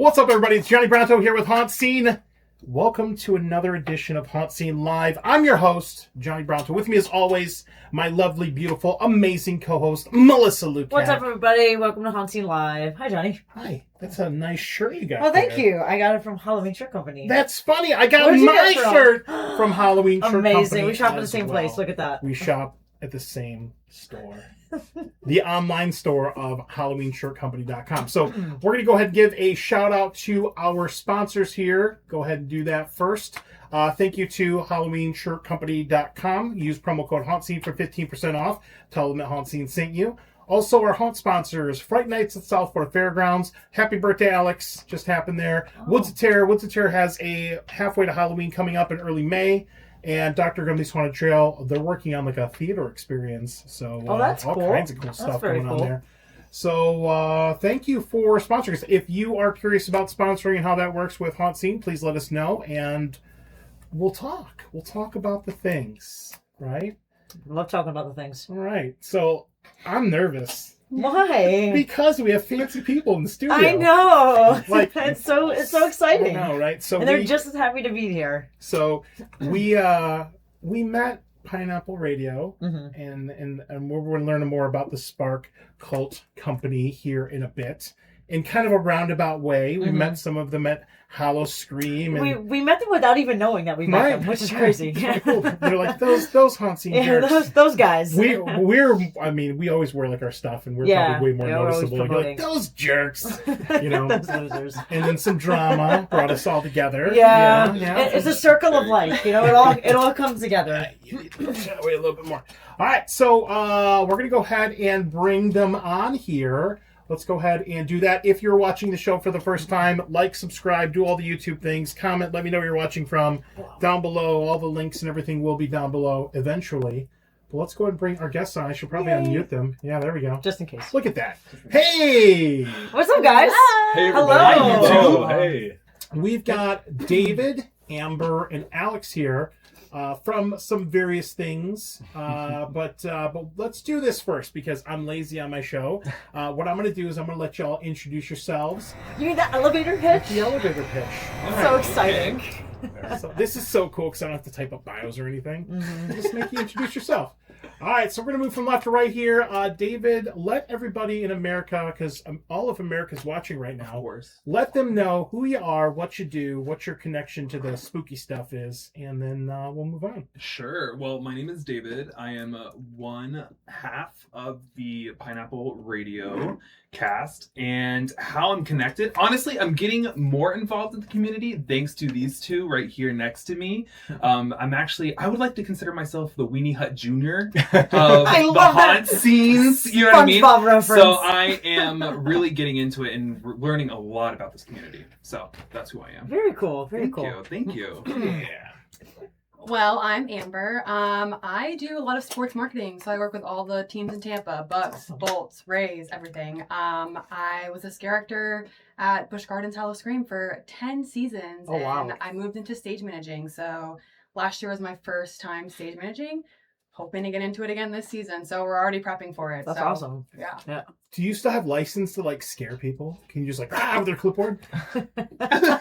What's up, everybody? It's Johnny Bronto here with HauntScene. Welcome to another edition of HauntScene Live. I'm your host, Johnny Bronto. With me, as always, my lovely, beautiful, amazing co-host, Melissa Luke. What's up, everybody? Welcome to HauntScene Live. Hi, Johnny. Hi. That's a nice shirt you got. Well, thank you. I got it from Halloween Shirt Company. That's funny. I got my shirt from Halloween Shirt Company. Amazing. We shop at the same place. Look at that. We shop at the same store. The online store of HalloweenShirtCompany.com. So we're going to go ahead and give a shout out to our sponsors here. Go ahead and do that first. Thank you to HalloweenShirtCompany.com. Use promo code HauntScene for 15% off. Tell them that HauntScene sent you. Also, our haunt sponsors, Fright Nights at Southport Fairgrounds. Happy birthday, Alex. Just happened there. Oh. Woods of Terror. Woods of Terror has a halfway to Halloween coming up in early May. And Dr. Gumby's Haunted Trail, they're working on like a theater experience. So that's all cool. kinds of cool stuff going on there. So thank you for sponsoring us. If you are curious about sponsoring and how that works with HauntScene, please let us know. And we'll talk. We'll talk about the things, right? I love talking about the things. All right. So I'm nervous. Why? Because we have fancy people in the studio. I know. Like, it's so exciting. I know, right? So and they're just as happy to be here. So we met Pineapple Radio, and we're going to learn more about the Spark Cult Company here in a bit. In kind of a roundabout way, we met some of them at Hollow Scream. And we met them without even knowing that we met them, which is crazy. Cool. They're like those HauntScene jerks. those guys. We always wear like our stuff, and we're probably way more noticeable. You're like, those jerks, you know. Those losers. And then some drama brought us all together. Yeah. It's a circle of life, you know. It all comes together. You need to push that away a little bit more. All right, so we're gonna go ahead and bring them on here. Let's go ahead and do that. If you're watching the show for the first time, like, subscribe, do all the YouTube things, comment, let me know where you're watching from. Down below, all the links and everything will be down below eventually. But let's go ahead and bring our guests on. I should probably unmute them. Yeah, there we go. Just in case. Look at that. Hey! What's up, guys? Hey, everybody. Hello. Hey. We've got David, Amber, and Alex here. From some various things, but let's do this first because I'm lazy on my show. What I'm going to do is I'm going to let y'all introduce yourselves. You mean the elevator pitch? The elevator pitch. So exciting. So this is so cool because I don't have to type up bios or anything. Just make you introduce yourself. All right, so we're going to move from left to right here. David, let everybody in America, because all of America's watching right now, of course, let them know who you are, what you do, what your connection to the spooky stuff is, and then we'll move on. Sure. Well, my name is David. I am one half of the Pineapple Radio cast, and how I'm connected. Honestly, I'm getting more involved in the community thanks to these two right here next to me. I would like to consider myself the Weenie Hut Jr. of the haunt scenes. You know what I mean? Reference. So I am really getting into it and learning a lot about this community. So that's who I am. Very cool. Very cool. Thank you. Yeah. Well, I'm Amber. I do a lot of sports marketing, so I work with all the teams in Tampa, Bucks, Bolts, Rays, everything. I was a scare actor at Busch Gardens Hollow Scream for 10 seasons, and I moved into stage managing. So last year was my first time stage managing. Hoping to get into it again this season, so we're already prepping for it. That's awesome. Yeah. Do you still have license to like scare people? Can you just like with their clipboard? I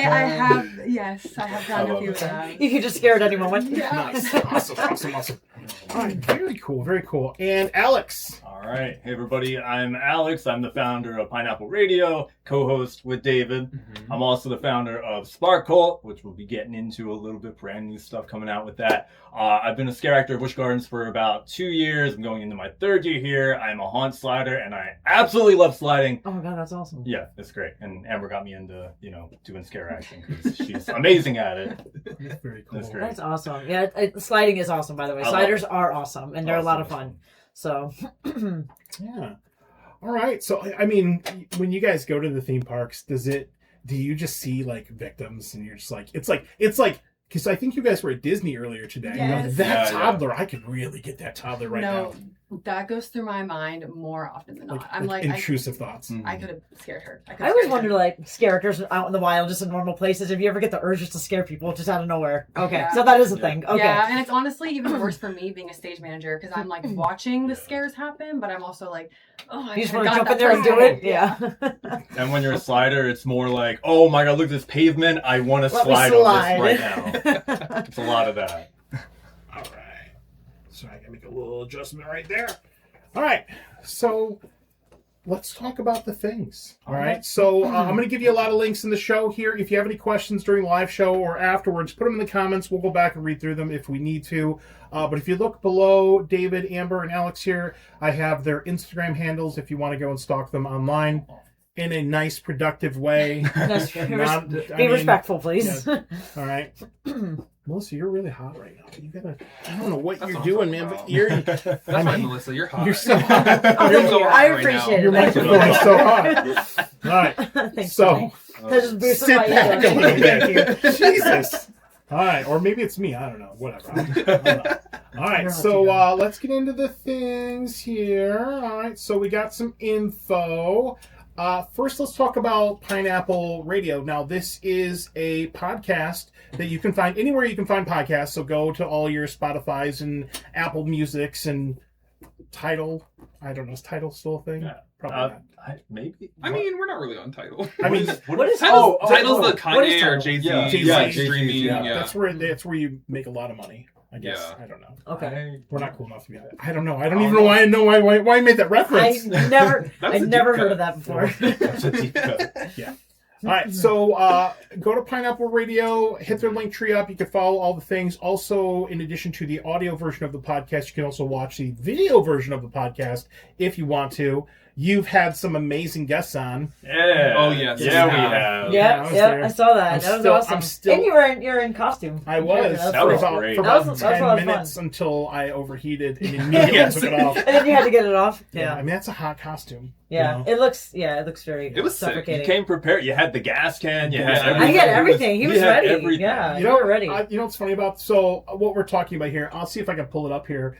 have done a few of them. You can just scare at any moment. Yeah. Nice. Awesome. All right, very cool. And Alex. All right. Hey, everybody. I'm Alex. I'm the founder of Pineapple Radio, co-host with David. I'm also the founder of Spark Cult, which we'll be getting into a little bit. Brand new stuff coming out with that. I've been a scare actor at Busch Gardens for about 2 years. I'm going into my third year here. I'm a haunt slider, and I absolutely love sliding. Oh my god, that's awesome. Yeah, it's great. And Amber got me into, doing scare acting because she's amazing at it. That's very cool. That's great. That's awesome. Yeah, sliding is awesome, by the way. Sliders are awesome, and they're a lot of fun. So, yeah. All right. So, I mean, when you guys go to the theme parks, do you just see like victims, and you're just like, it's like. Because I think you guys were at Disney earlier today. Yes. That toddler, I could really get that toddler now. That goes through my mind more often than not. I'm like, intrusive thoughts. I could have scared her. I always wonder, like, characters out in the wild, just in normal places, if you ever get the urge just to scare people just out of nowhere. Okay, Yeah. so that is a thing. Okay. Yeah, and it's honestly even worse for me being a stage manager because I'm like watching the scares happen, but I'm also like, oh, I You just should've want to got jump in that there and do person. it? Yeah. And when you're a slider, it's more like, oh my god, look at this pavement. I want to Let me slide on slide. this right now. It's a lot of that. All right. So I can make a little adjustment right there. All right. So let's talk about the things. All right. So I'm going to give you a lot of links in the show here. If you have any questions during the live show or afterwards, put them in the comments. We'll go back and read through them if we need to. But if you look below David, Amber, and Alex here, I have their Instagram handles if you want to go and stalk them online in a nice, productive way. Be respectful, please. Yeah. All right. Melissa, you're really hot right now. You gotta. I don't know what you're doing, man, but you're. That's right, Melissa. You're hot. You're so hot. Thank so you. hot I right appreciate it. Your Thank you. microphone is so hot. All right. Thanks, So Tony. That just boosted sit my back a ego. little Thank bit. you. Jesus. All right, or maybe it's me. I don't know. Whatever. I don't know. All right, so let's get into the things here. All right, so we got some info. First, let's talk about Pineapple Radio. Now, this is a podcast that you can find anywhere you can find podcasts. So go to all your Spotify's and Apple Musics and Tidal. I don't know. Is Tidal still a thing? Yeah. Probably not. I mean, we're not really on Tidal. I mean, What is Tidal's oh, the what is Kanye or Tidal? Jay-Z Yeah, like Jay-Z, streaming. yeah. Yeah. That's where you make a lot of money. I guess. Yeah. I don't know. Okay. We're not cool enough to be on it. I don't know. I don't even know why I know why I made that I reference. never, That was I a deep never cut. heard of that before. That's a deep cut. All right, so go to Pineapple Radio, hit their link tree up. You can follow all the things. Also, in addition to the audio version of the podcast, you can also watch the video version of the podcast if you want to. You've had some amazing guests on. Yeah. Oh, yes. Yeah, we Yeah. have. Yeah, I was there. I saw that. I'm That was still- awesome. I'm still- And you're in costume. I was That's That for was about, great. for That about was a lot 10 of fun. minutes until I overheated and immediately Yes. took it off. And then you had to get it off. I Yeah. mean, that's a hot costume. Yeah. You know? It looks very It was sick. You You suffocating. came prepared. You had the gas can. You had Yeah. everything. I had everything. He was had ready. everything. Yeah. You know, were ready. you know what's funny about what we're talking about here? I'll see if I can pull it up here.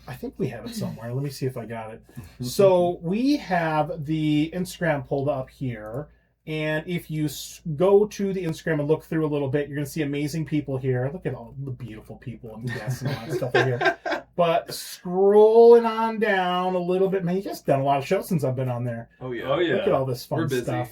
I think we have it somewhere. Let me see if I got it. So we have the Instagram pulled up here. And if you go to the Instagram and look through a little bit, you're going to see amazing people here. Look at all the beautiful people and guests and all that stuff here. But scrolling on down a little bit, man, you guys done a lot of shows since I've been on there. Oh yeah. Oh yeah. Look at all this fun We're busy. stuff.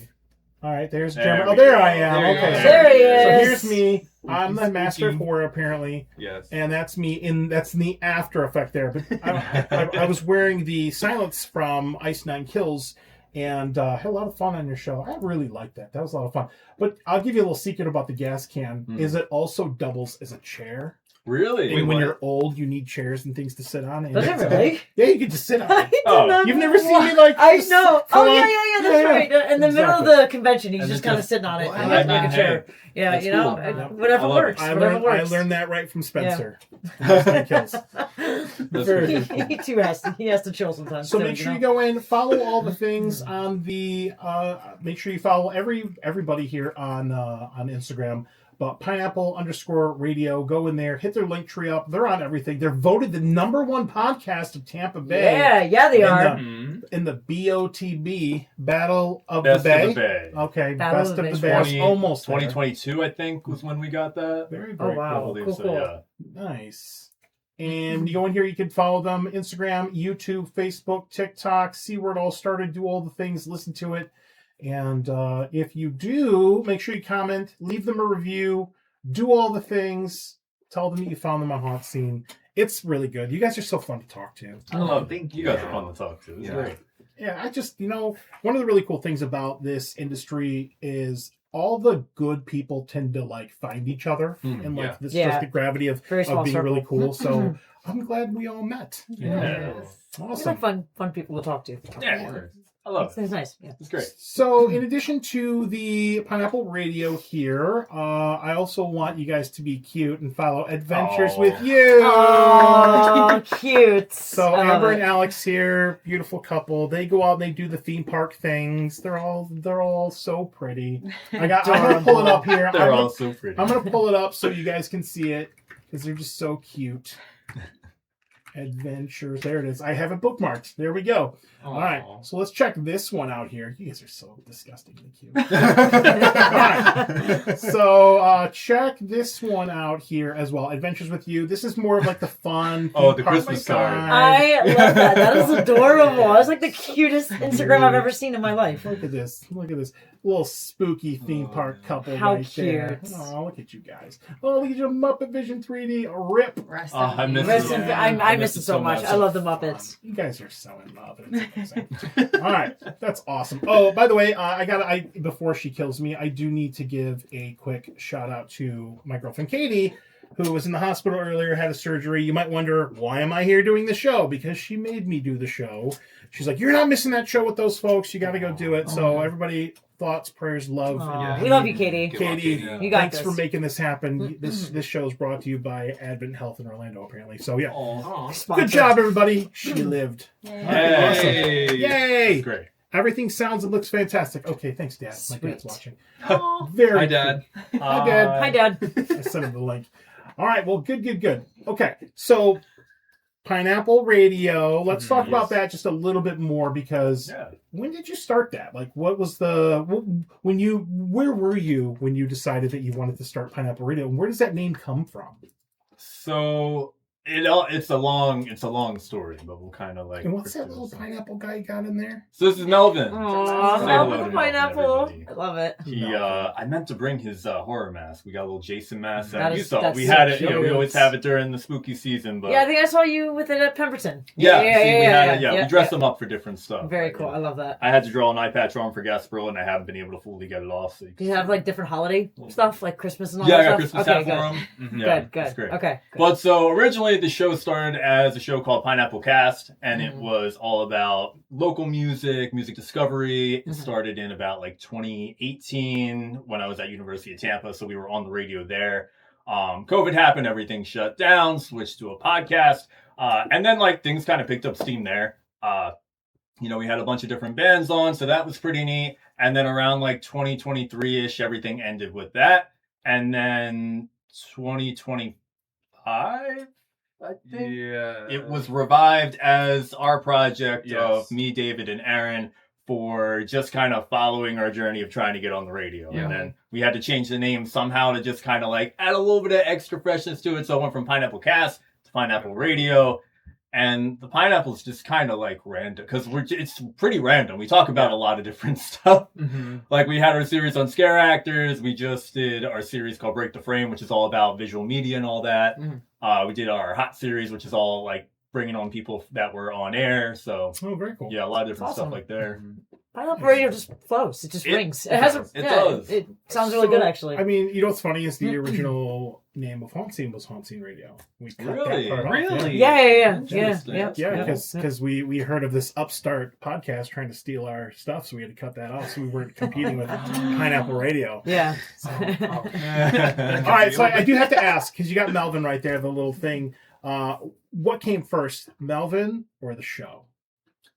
All right, there's There Jeremy. we Oh, there go. I am. There you Okay, go. so, There he so is. here's me. I'm the master of horror, apparently. Yes. And that's me that's in the after effect there. But I was wearing the silence from Ice Nine Kills and had a lot of fun on your show. I really liked that. That was a lot of fun. But I'll give you a little secret about the gas can. Is it also doubles as a chair? Really? And when what? you're old, you need chairs and things to sit on. And Does it really? Yeah, you can just sit on I it. did Oh, not You've know never seen why. me like I this? know. Come Oh on. yeah. That's Yeah. right. In the middle of Exactly. the convention, he's And just then kind of just- sitting on it. Well, and I like mean, a chair. Yeah, that's you know, cool. Yeah. whatever I love it. works. I Whatever learned works. that right from Spencer. Ice Nine Kills. Very good. he too has to chill sometimes. So too, make sure you know? go in, follow all the things on the. Make sure you follow everybody here on Instagram. But Pineapple_radio. Go in there, hit their link tree up. They're on everything. They're voted the #1 podcast of Tampa Bay. Yeah, they And are. Mhm. in the BOTB Battle of Best the Bay. of the Bay. Okay, Battle Best of of the the Bay. Bay. I was almost there. 2022, I think, was when we got that. Very, Oh very wow, I believe cool, so, cool. yeah. Nice. And when you go in here, you can follow them Instagram, YouTube, Facebook, TikTok, see where it all started, do all the things, listen to it. And if you do, make sure you comment, leave them a review, do all the things, tell them that you found them on HauntScene. It's really good. You guys are so fun to talk to. I love it. Thank You you. guys are fun to talk to. It's Yeah. great. Yeah, I just, one of the really cool things about this industry is all the good people tend to find each other. And yeah. this is Yeah. just the gravity of Very small being circle. really cool. So I'm glad we all met. Yeah. These Awesome. are fun people to talk to. Yeah. I love it. It's nice. Yeah. It's great. So, in addition to the Pineapple Radio here, I also want you guys to be cute and follow Adventures Aw. with You. Oh, cute. So, I love Amber and it. Alex here, beautiful couple. They go out and they do the theme park things. They're all so pretty. I'm gonna pull it up here. They're all so pretty. I'm gonna pull it up so you guys can see it because they're just so cute. Adventures. There it is. I have it bookmarked. There we go. All right. So let's check this one out here. You guys are so disgustingly cute. All right. So check this one out here as well. Adventures with You. This is more of like the fun. The Christmas card. I love that. That is adorable. That was like the cutest Instagram I've ever seen in my life. Look at this. Look at this. Little spooky theme park couple How right there. cute. Oh, look at you guys. Oh, look at your Muppet Vision 3D. Rip. Rest I in miss peace. it. I miss it so much. I love the Muppets. You guys are so in love. It's amazing. All right, that's awesome. Oh, by the way, before she kills me, I do need to give a quick shout out to my girlfriend Katie, who was in the hospital earlier, had a surgery. You might wonder, why am I here doing the show? Because she made me do the show. She's like, you're not missing that show with those folks. You got to go do it. So everybody, thoughts, prayers, love. Aw, we love you, Katie. Katie, You got thanks this. for making this happen. This show is brought to you by Advent Health in Orlando, apparently. So yeah, good job, everybody. She lived. Hey. Awesome. Yay! Great. Everything sounds and looks fantastic. Okay, thanks, Dad. My dad's Sweet. watching. Aw. Very Hi, Dad. cool. Hi, Dad. Hi, Dad. I sent him the link. All right. Well, good. Okay, so Pineapple Radio. Let's talk about that just a little bit more because when did you start that? Like, what was where were you when you decided that you wanted to start Pineapple Radio? And where does that name come from? So it's a long story, but we'll kind of like. And what's that little pineapple guy you got in there? So this is Melvin. Aw, Say Melvin hello the to pineapple. everybody. I love it. I meant to bring his horror mask. We got a little Jason mask that you That's saw. We so had it. cute. We always have it during the spooky season. But Yeah, I think I saw you with it at Pemberton. we dress them up for different stuff. Very Like, cool. I love that. I had to draw an eye patch on for Gasparilla, and I haven't been able to fully get it off. So Do you have like different holiday stuff, like Christmas and all I that got stuff? Christmas Okay, hat good. for him. Yeah, Good. it's great. Okay. Good. But so originally the show started as a show called Pineapple Cast, and it was all about local music discovery. It started in about like 2018 when I was at University of Tampa, so we were on the radio there. COVID happened, everything shut down, switched to a podcast, and then like things kind of picked up steam there. We had a bunch of different bands on, so that was pretty neat. And then around like 2023-ish, everything ended with that. And then 2025, I think. Yeah. It was revived as our project Yes. of me, David, and Aaron for just kind of following our journey of trying to get on the radio. Yeah. And then we had to change the name somehow to just kind of like add a little bit of extra freshness to it. So I went from Pineapple Cast to Pineapple Radio. And the Pineapple's just kind of like random because it's pretty random. We talk about a lot of different stuff. Like we had our series on scare actors. We just did our series called Break the Frame, which is all about visual media and all that. We did our Hot series, which is all like bringing on people that were on air. So very cool. yeah, a lot of different Awesome. stuff like there. Pineapple Radio just flows. It just rings. It hasn't. It yeah, does. It sounds really good, actually. I mean, you know what's funny is the original name of HauntScene was HauntScene Radio. We cut Really? that part off, Really? Yeah. Interesting. Yeah, because we heard of this upstart podcast trying to steal our stuff, so we had to cut that off, so we weren't competing with Pineapple Radio. Yeah. All right, so I do have to ask because you got Melvin right there, the little thing. What came first, Melvin or the show?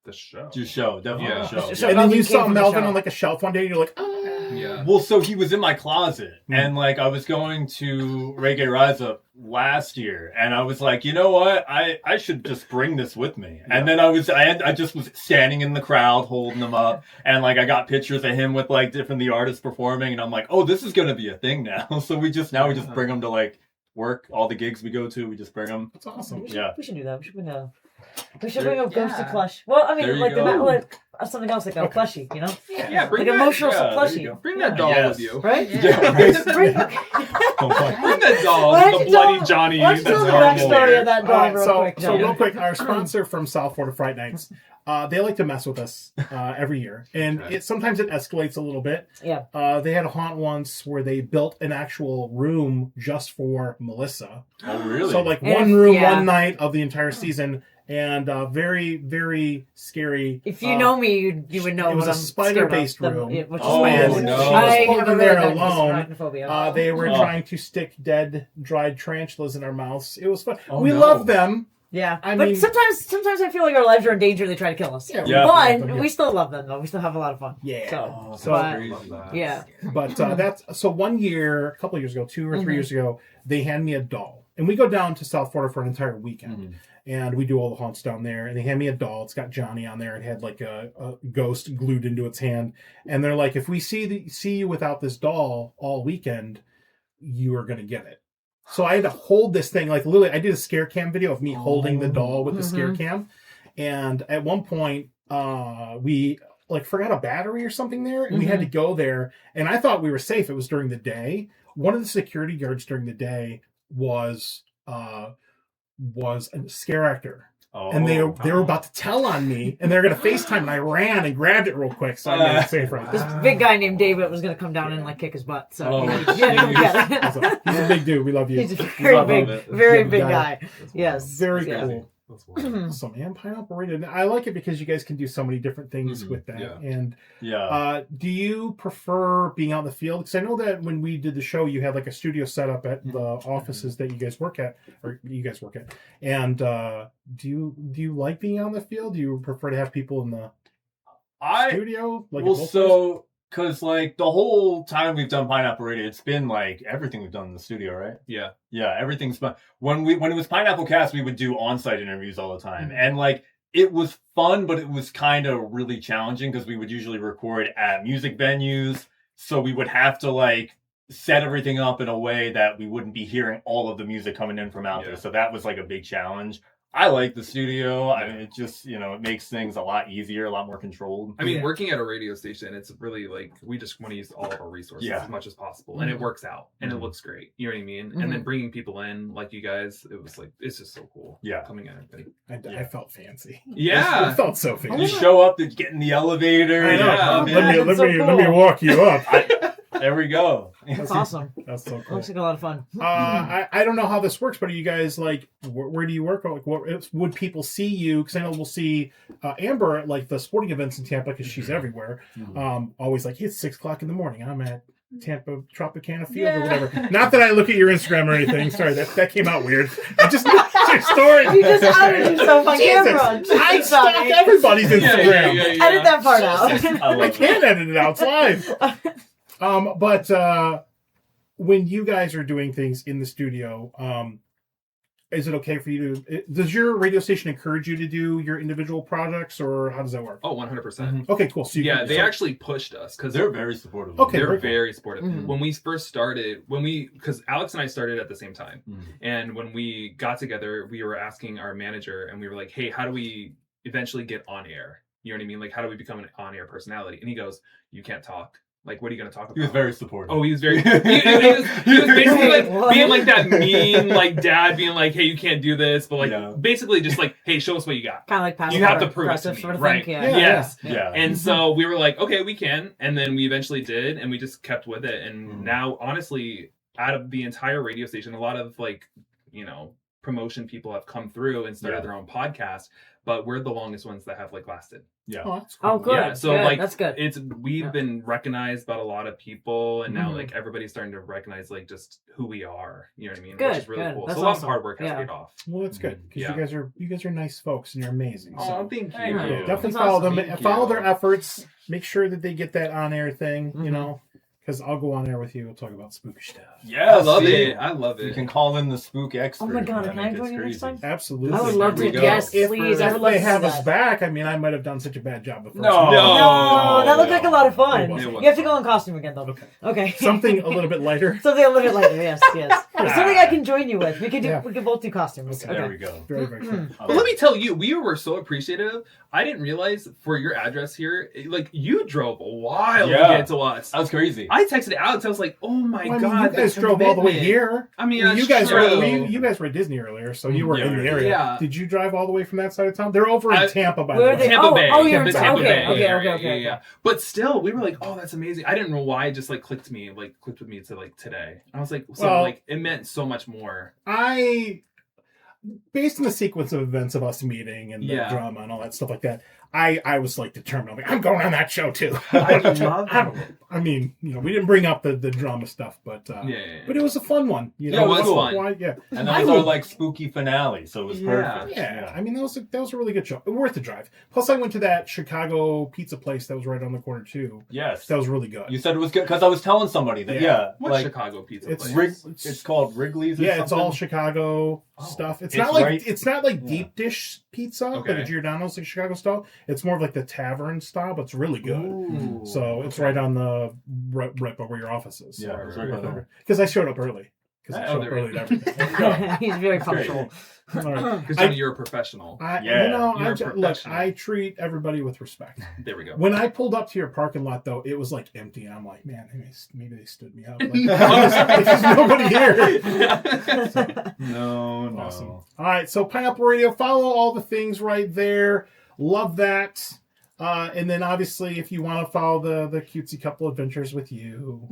The show. Just show, definitely Yeah. the show. So And then Melvin you came saw from the Melvin show. on like a shelf one day, and you're like, oh. Yeah. Well, so he was in my closet, and like I was going to Reggae Rise Up last year, and I was like, you know what, I should just bring this with me. And then I just was standing in the crowd holding them up, and like I got pictures of him with like the artists performing, and I'm like, oh, this is gonna be a thing now. So we just bring them to like work, all the gigs we go to, we just bring them. That's awesome. We should, Yeah. we should do that. We should bring a ghosty plush. Well, I There mean, you like go. something else, like a plushie, you know? Yeah, bring Like that, emotional yeah, there plushie. you go. bring that doll Yes. with you. Right? Yeah, Bring- Bring that doll. Why don't The you bloody tell- Johnny. Why don't you that's tell the horrible. backstory of that All doll right, real so quick, so John? real quick, our sponsor from South Florida Fright Nights, they like to mess with us every year, and sometimes it escalates a little bit. Yeah. They had a haunt once where they built an actual room just for Melissa. Oh, really? So like And one room, yeah. one night of the entire season, and very, very scary. If you know me, you would know it was what a I'm spider-based scared of. room. Which is Oh, why and no. she I was have holding a there really bad alone. arachnophobia. They were Oh. trying to stick dead, dried tarantulas in our mouths. It was fun. Oh, we no. love them. Yeah, I but mean- sometimes I feel like our lives are in danger. They try to kill us. Yeah, Yeah. But we still love them though. We still have a lot of fun. Yeah. So, So- but- Crazy. yeah. But that's so 1 year, a couple of years ago, 2 or 3 years ago, they handed me a doll. and we go down to South Florida for an entire weekend. Mhm. And we do all the haunts down there. And they hand me a doll. It's got Johnny on there. It had like a ghost glued into its hand. And they're like, if we see you without this doll all weekend, you are going to get it. So I had to hold this thing. Like literally, I did a scare cam video of me holding the doll with the scare cam. And at one point, we like forgot a battery or something there. And we had to go there. And I thought we were safe. It was during the day. One of the security guards during the day was a scare actor. And they were about to tell on me, and they're going to FaceTime, and I ran and grabbed it real quick, so I made it safe right This there. big guy named David was going to come down and like kick his butt. So Oh, he had to go get it. He's a big dude. We love you. He's a very Love big, it. very Big big guy. guy. Yes. Very yes. cool. That's wild. So, man, Pineapple Radio. I like it because you guys can do so many different things with that. Yeah. And Yeah. do you prefer being out in the field? Because I know that when we did the show, you had like a studio set up at the offices that you guys work at. And do you like being out in the field? Do you prefer to have people in the studio? Like Well, at both so because like the whole time we've done Pineapple Radio, it's been like everything we've done in the studio, right? Yeah. Yeah, everything's fun. When it was Pineapple Cast, we would do on-site interviews all the time, Mhm. and like it was fun, but it was kind of really challenging because we would usually record at music venues, so we would have to like set everything up in a way that we wouldn't be hearing all of the music coming in from out there. So that was like a big challenge. I like the studio. I mean, it just, it makes things a lot easier, a lot more controlled. I mean, Yeah. working at a radio station, it's really like we just want to use all of our resources Yeah. as much as possible, and it works out, and it looks great. You know what I mean? And then bringing people in like you guys, it was like it's just so cool. Yeah. coming in. Everybody. I felt fancy. I Yeah. felt so fancy. You show up to get in the elevator. I know. Yeah, man. let So me cool. walk you up. There we go. That's awesome. That's so cool. Looks like a lot of fun. I don't know how this works, but are you guys like where do you work? Like, would people see you? Because I know we'll see Amber at like the sporting events in Tampa because she's everywhere. Always like, hey, it's 6:00 in the morning. I'm at Tampa Tropicana Field or whatever. Not that I look at your Instagram or anything. Sorry, that came out weird. I just your story. You just outed yourself on camera. I stalk everybody's Instagram. Edit that part out. I I love can't edit it out. It's live. But when you guys are doing things in the studio, is it okay for you to? Does your radio station encourage you to do your individual projects, or how does that work? Oh, 100%. Okay, cool. So Yeah, they actually pushed us because They're very supportive. Okay. they're very cool. very supportive. Mhm. When we first started, because Alex and I started at the same time, Mhm. and when we got together, we were asking our manager, and we were like, "Hey, how do we eventually get on air? You know what I mean? Like, how do we become an on-air personality?" And he goes, "You can't talk. Like, what are you going to talk about?" He was very supportive. Oh, he was very. He was basically like What? being like that mean, like dad, being like, "Hey, you can't do this," but like Yeah. basically just like, "Hey, show us what you got." Kind of like passive You have to prove it to aggressive me, sort of right? thing. Yeah. Yes. Yeah. And so we were like, okay, we can. And then we eventually did, and we just kept with it. And now, honestly, out of the entire radio station, a lot of like, promotion people have come through and started Yeah. their own podcast, but we're the longest ones that have like lasted. Yeah. Oh, that's cool. Oh, good. Yeah, so good. like That's good. we've Yeah. been recognized by a lot of people, and now Mhm. like everybody's starting to recognize like just who we are. You know what I mean? Good, Which is really good. cool. That's So a lot awesome. of hard work has Yeah. paid off. Well, that's good because Yeah. you guys are nice folks and you're amazing. Oh, So thank Very you. nice. definitely That's follow awesome. them. Thank Follow you. their efforts. Make sure that they get that on air thing. Mhm. You know, because I'll go on air with you. We'll talk about spooky stuff. Yeah. I love see? it. I love You it. can call in the spook expert. Oh my God, I can I think join it's you next crazy. time? Absolutely. I would love There to. we go. Yes, If, please. I if would love they to have do us that. back, I mean, I might have done such a bad job the first No. time. No, that looked like a lot of fun. It was. You have to go in costume again, though. Okay. Okay. Something a little bit lighter. Something a little bit later. Yes, yes. Something I can join you with. We could do. Yeah. We could both do costumes. Okay. There Okay. we go. Very, very cool. But let me tell you, we were so appreciative. I didn't realize for your address here, like you drove a while to Yeah. get to us. That was crazy. I texted Alex. I was like, "Oh my Well, I mean, god, you guys the drove all the way commitment." here. I mean, You that's guys true. were you guys were at Disney earlier, so you were Yeah, in the yeah. area. Yeah. Did you drive all the way from that side of town? They're over in I- Tampa, by Where the are way. they? Tampa Oh, Bay. oh, you're in the Tampa Tampa Bay. Bay. Okay, area. okay. Yeah. But still, we were like, "Oh, that's amazing." I didn't know why it just like clicked with me to like today. I was like, Well- like it meant so much more. Based on the sequence of events of us meeting and the Yeah. drama and all that stuff like that, I was like determined. I'm like, I'm going on that show too. I love I mean, we didn't bring up the drama stuff, but Yeah. but it was a fun one. Yeah, it was fun. Yeah, And that was our like spooky finale, so it was perfect. yeah. I mean, that was a really good show. Worth the drive. Plus, I went to that Chicago pizza place that was right on the corner too. Yes. That was really good. You said it was good because I was telling somebody that What like Chicago pizza it's place? it's called Wrigley's. Or yeah, it's all something? Chicago stuff. It's It's not like right- it's not like yeah. deep dish pizza, Okay. like a Giordano's like Chicago style. It's more of like the tavern style, but it's really good. Ooh. So it's right on the right by where your office is. Yeah, it's right by there. Because I showed up early. Because I Oh, showed up there early you to everything. He's very punctual. All right. Because Johnny, you're a professional. Yeah, you're a Look, professional. I treat everybody with respect. There we go. When I pulled up to your parking lot, though, it was like empty. I'm like, man, maybe they stood me up. Like, there's nobody here. No. Awesome. All right, so Pineapple Radio, follow all the things right there. Love that. And then obviously, if you want to follow the cutesy couple adventures with you,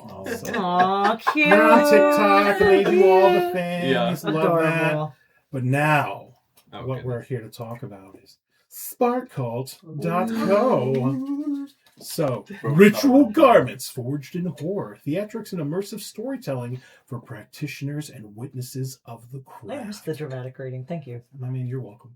Aw, cute. they're on TikTok and they do all the things. Yeah. Love that. Adorable. But now, Oh, what goodness. we're here to talk about is sparkcult.co. So, ritual garments forged in horror, theatrics, and immersive storytelling for practitioners and witnesses of the I missed craft. the dramatic reading. Thank you. I mean, you're welcome.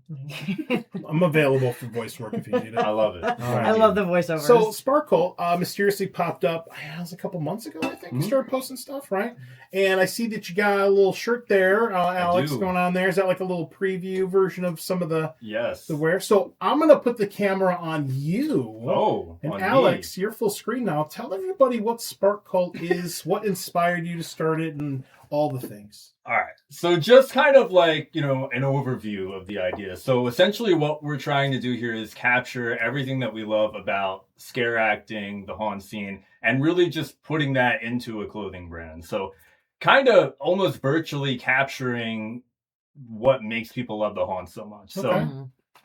I'm available for voice work if you need it. I love it. I love the voiceovers. So Sparkle mysteriously popped up. It was a couple months ago, I think. You Mhm. started posting stuff, right? And I see that you got a little shirt there, Alex, do. going on there. Is that like a little preview version of some of the Yes. wear? So I'm gonna put the camera on you. Oh, And on Alex, me. you're full screen now. Tell everybody what Spark Cult is, what inspired you to start it, and all the things. All right. So just kind of like, an overview of the idea. So essentially what we're trying to do here is capture everything that we love about scare acting, the haunt scene, and really just putting that into a clothing brand. So kind of almost virtually capturing what makes people love the haunt so much. So Okay.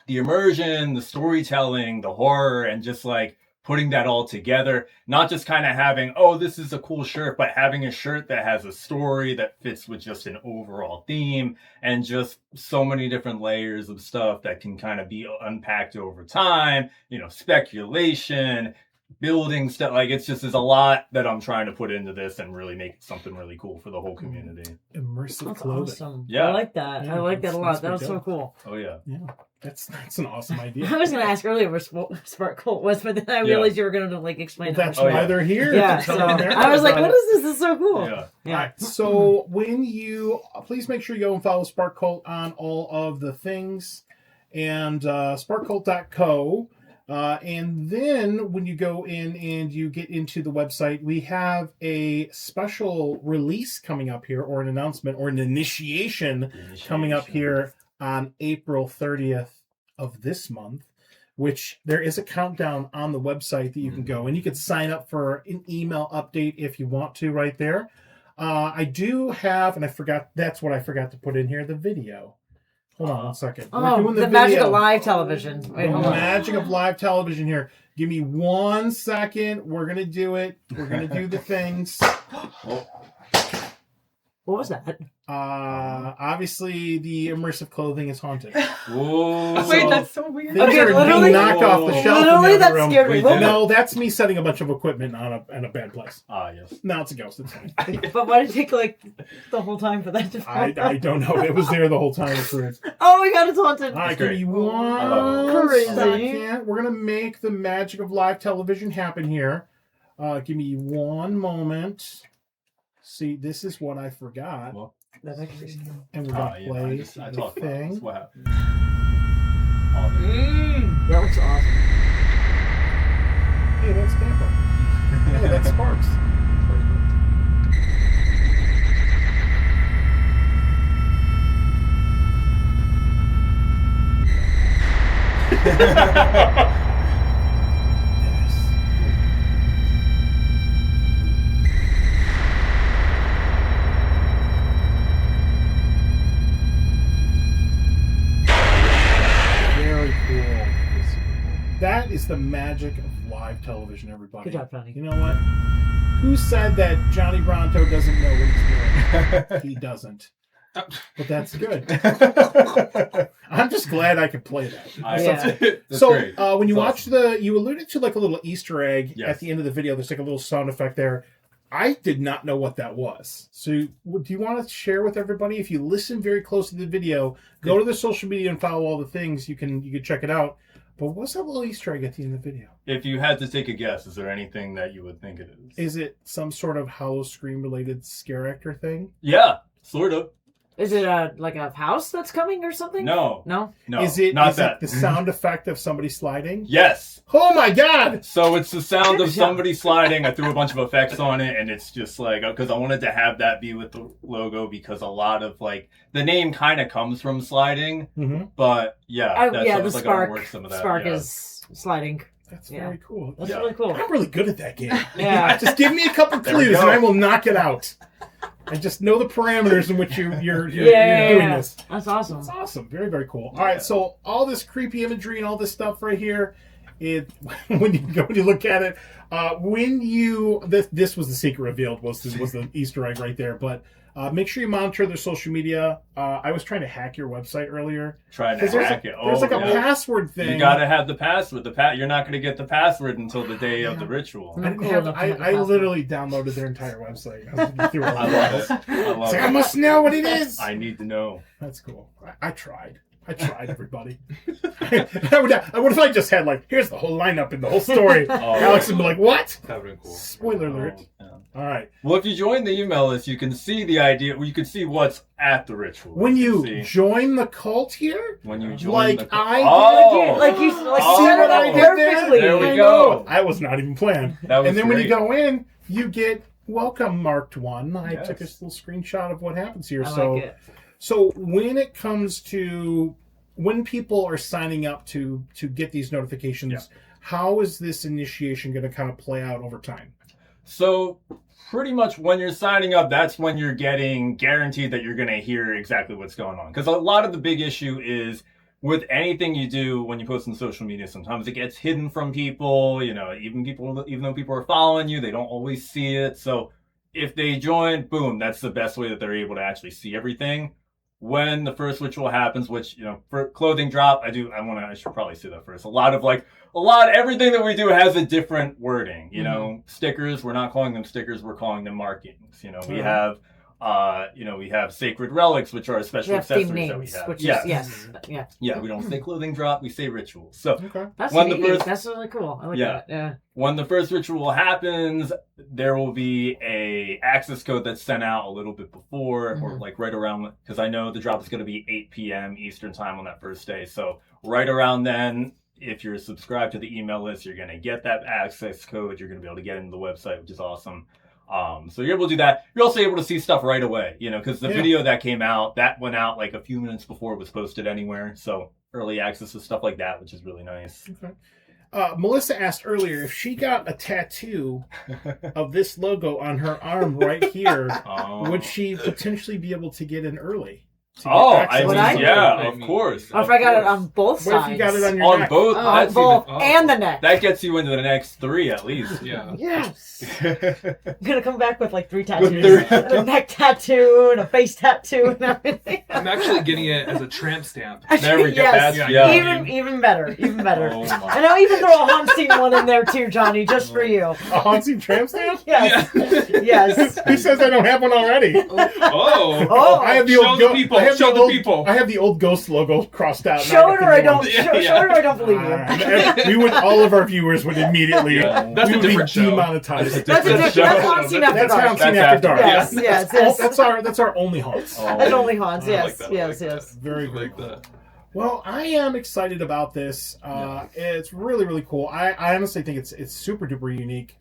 the immersion, the storytelling, the horror, and just like putting that all together, not just kind of having, oh, this is a cool shirt, but having a shirt that has a story that fits with just an overall theme and just so many different layers of stuff that can kind of be unpacked over time, speculation, building stuff. Like there's a lot that I'm trying to put into this and really make it something really cool for the whole community. Immersive That's clothing. awesome. Yeah. I like that. Yeah, I like that a lot. that's That was pretty so dope. cool. Oh yeah. Yeah, that's an awesome idea. I was going to ask earlier where Spark Cult was, but then I realized you were going to explain Well, that's how much why yeah. they're here. Yeah, to so tell them I was like, about what it. is this? This is so cool. Yeah. All right, so when you please make sure you go and follow Spark Cult on all of the things and sparkcult.co. And then when you go in and you get into the website, we have a special release coming up here, or an announcement, or an initiation coming up here on April 30th of this month, which there is a countdown on the website that you can go and you can sign up for an email update if you want to right there. I do have, and that's what I forgot to put in here, the video. Hold on one second. We're Oh, doing the magic video. of live television. Wait, The hold on. magic of live television here. Give me 1 second. We're going to do it. We're going to do the things. What was that? Obviously, the immersive clothing is haunted. Whoa. Wait, that's so weird. Things Okay, are literally- being knocked off the shelf. Literally, in the that other room. scared me. Wait, What did was- No, that's me setting a bunch of equipment in a bad place. Ah, yes. Now it's a ghost. It's fine. But why did it take the whole time for that to I don't know. It was there the whole time. It's weird. Oh my god, it's haunted. All right, great. give me I love it. one Crazy. second. We're gonna make the magic of live television happen here. Give me one moment. See, this is what I forgot, Well, That actually- and we're gonna I play talked the about this. thing. What happened? Oh, there. That looks awesome. Hey, that's Tampa. Hey, that's Sparks. Yes. Very cool. That is the magic of live television, everybody. Good job, Johnny. You know what? Who said that Johnny Bronto doesn't know what he's doing? He doesn't. but that's good. I'm just glad I could play that. Yeah. That's So great. when you That's watch you alluded to like a little Easter egg Yes. at the end of the video. There's like a little sound effect there. I did not know what that was. So do you want to share with everybody? If you listen very close to the video, go to the social media and follow all the things. You can check it out. But what's that little Easter egg at the end of the video? If you had to take a guess, is there anything that you would think it is? Is it some sort of Howl-O-Scream related scare actor thing? Yeah, sort of. Is it like a house that's coming or something? No, No? no, Is it not that. the sound effect of somebody sliding? Yes. Oh my god! So it's the sound of Yeah. somebody sliding. I threw a bunch of effects on it, and it's just like, because I wanted to have that be with the logo, because a lot of like the name kind of comes from sliding, Mm-hmm. but yeah, The like I spark. work some of that. Spark yeah. is sliding. That's Yeah. very cool. That's Yeah. really cool. I'm really good at that game. Yeah. Just give me a couple There we clues go. and I will knock it out. I just know the parameters in which you're doing Yeah. this. That's awesome. That's awesome. Very, very cool. All right, so all this creepy imagery and all this stuff right here, when you look at it, this was the secret revealed was the Easter egg right there. But make sure you monitor their social media. I was trying to hack your website earlier. Trying to 'Cause hack it. There's like a yeah. password thing. You gotta have the password. You're not gonna get the password until the day of the ritual. I didn't Cool have. enough to have the I password. literally downloaded their entire website. I threw all I the love files. it. I love It's like, I it. must know what it is. I need to know. That's cool. I tried. Everybody. What if I just had like, here's the whole lineup and the whole story? Oh, Alex would be like, what? That would have been cool. Spoiler alert. Oh, yeah. All right. Well, if you join the email list, you can see the idea. You can see what's at the ritual. When you see. join the cult here, When you join like the I did. Like you Oh. see set what it I up did there? perfectly. There we I go. know. I was not even planned. That was And then when you great. go in, you get welcome marked one. I Yes. took a little screenshot of what happens here. I So like it. So when it comes to when people are signing up to get these notifications, Yeah. how is this initiation going to kind of play out over time? So pretty much when you're signing up, that's when you're getting guaranteed that you're going to hear exactly what's going on. Because a lot of the big issue is with anything you do when you post on social media, sometimes it gets hidden from people. You know, even though people are following you, they don't always see it. So if they join, boom, that's the best way that they're able to actually see everything. When the first ritual happens, which, you know, for clothing drop, I should probably say that first. Everything that we do has a different wording, you know, stickers, we're not calling them stickers, we're calling them markings. You know, we have, we have sacred relics, which are special We have theme accessories that we names, have. which Yes. is yes, yeah. Yeah, we don't say clothing drop, we say rituals. So Okay. That's When the neat. first- That's really cool. I like Yeah. that. Yeah. when the first ritual happens, there will be a access code that's sent out a little bit before, or Mhm. like right around, because I know the drop is going to be 8 p.m. Eastern time on that first day. So right around then, if you're subscribed to the email list, you're going to get that access code. You're going to be able to get into the website, which is awesome. So you're able to do that. You're also able to see stuff right away, you know, because the Yeah. video that came out, that went out like a few minutes before it was posted anywhere. So early access to stuff like that, which is really nice. Okay. Melissa asked earlier if she got a tattoo of this logo on her arm right here, would she potentially be able to get in early? To get Oh, access Would to I? something? yeah, of course. Or if I got it on both What sides. if you got it on your On neck? both, on that's both even- and the neck. that gets you into the next 3 at least. Yeah. Yes. There I'm gonna come back with like 3 tattoos. With 3. a neck tattoo and a face tattoo and everything. I'm actually getting it as a tramp stamp. we go. Yes. That's, Yeah. yeah. Even better. Even better. Oh And my. I'll even throw a HauntScene one in there too, Johnny, just for you. A haunting tramp stamp? Yes. Yeah. Yes. Who says I don't have one already? Oh. Oh, I have the Show old the people, I have show the old- people. I have the old ghost logo crossed out. show it or I don't. Yeah, Show it yeah. or I don't believe you. We would. All of our viewers would immediately. Yeah. That's we a would be different show. demonetized. That's a different. show. That's HauntScene after That's dark. Haunting That's After Dark. Yes. Yes. Yes. That's our only haunts. Oh. That's only haunts. I Yes. like that, I Yes. like Yes. Very, I very like cool. that. Well, I am excited about this. It's really, really cool. I honestly think it's super duper unique.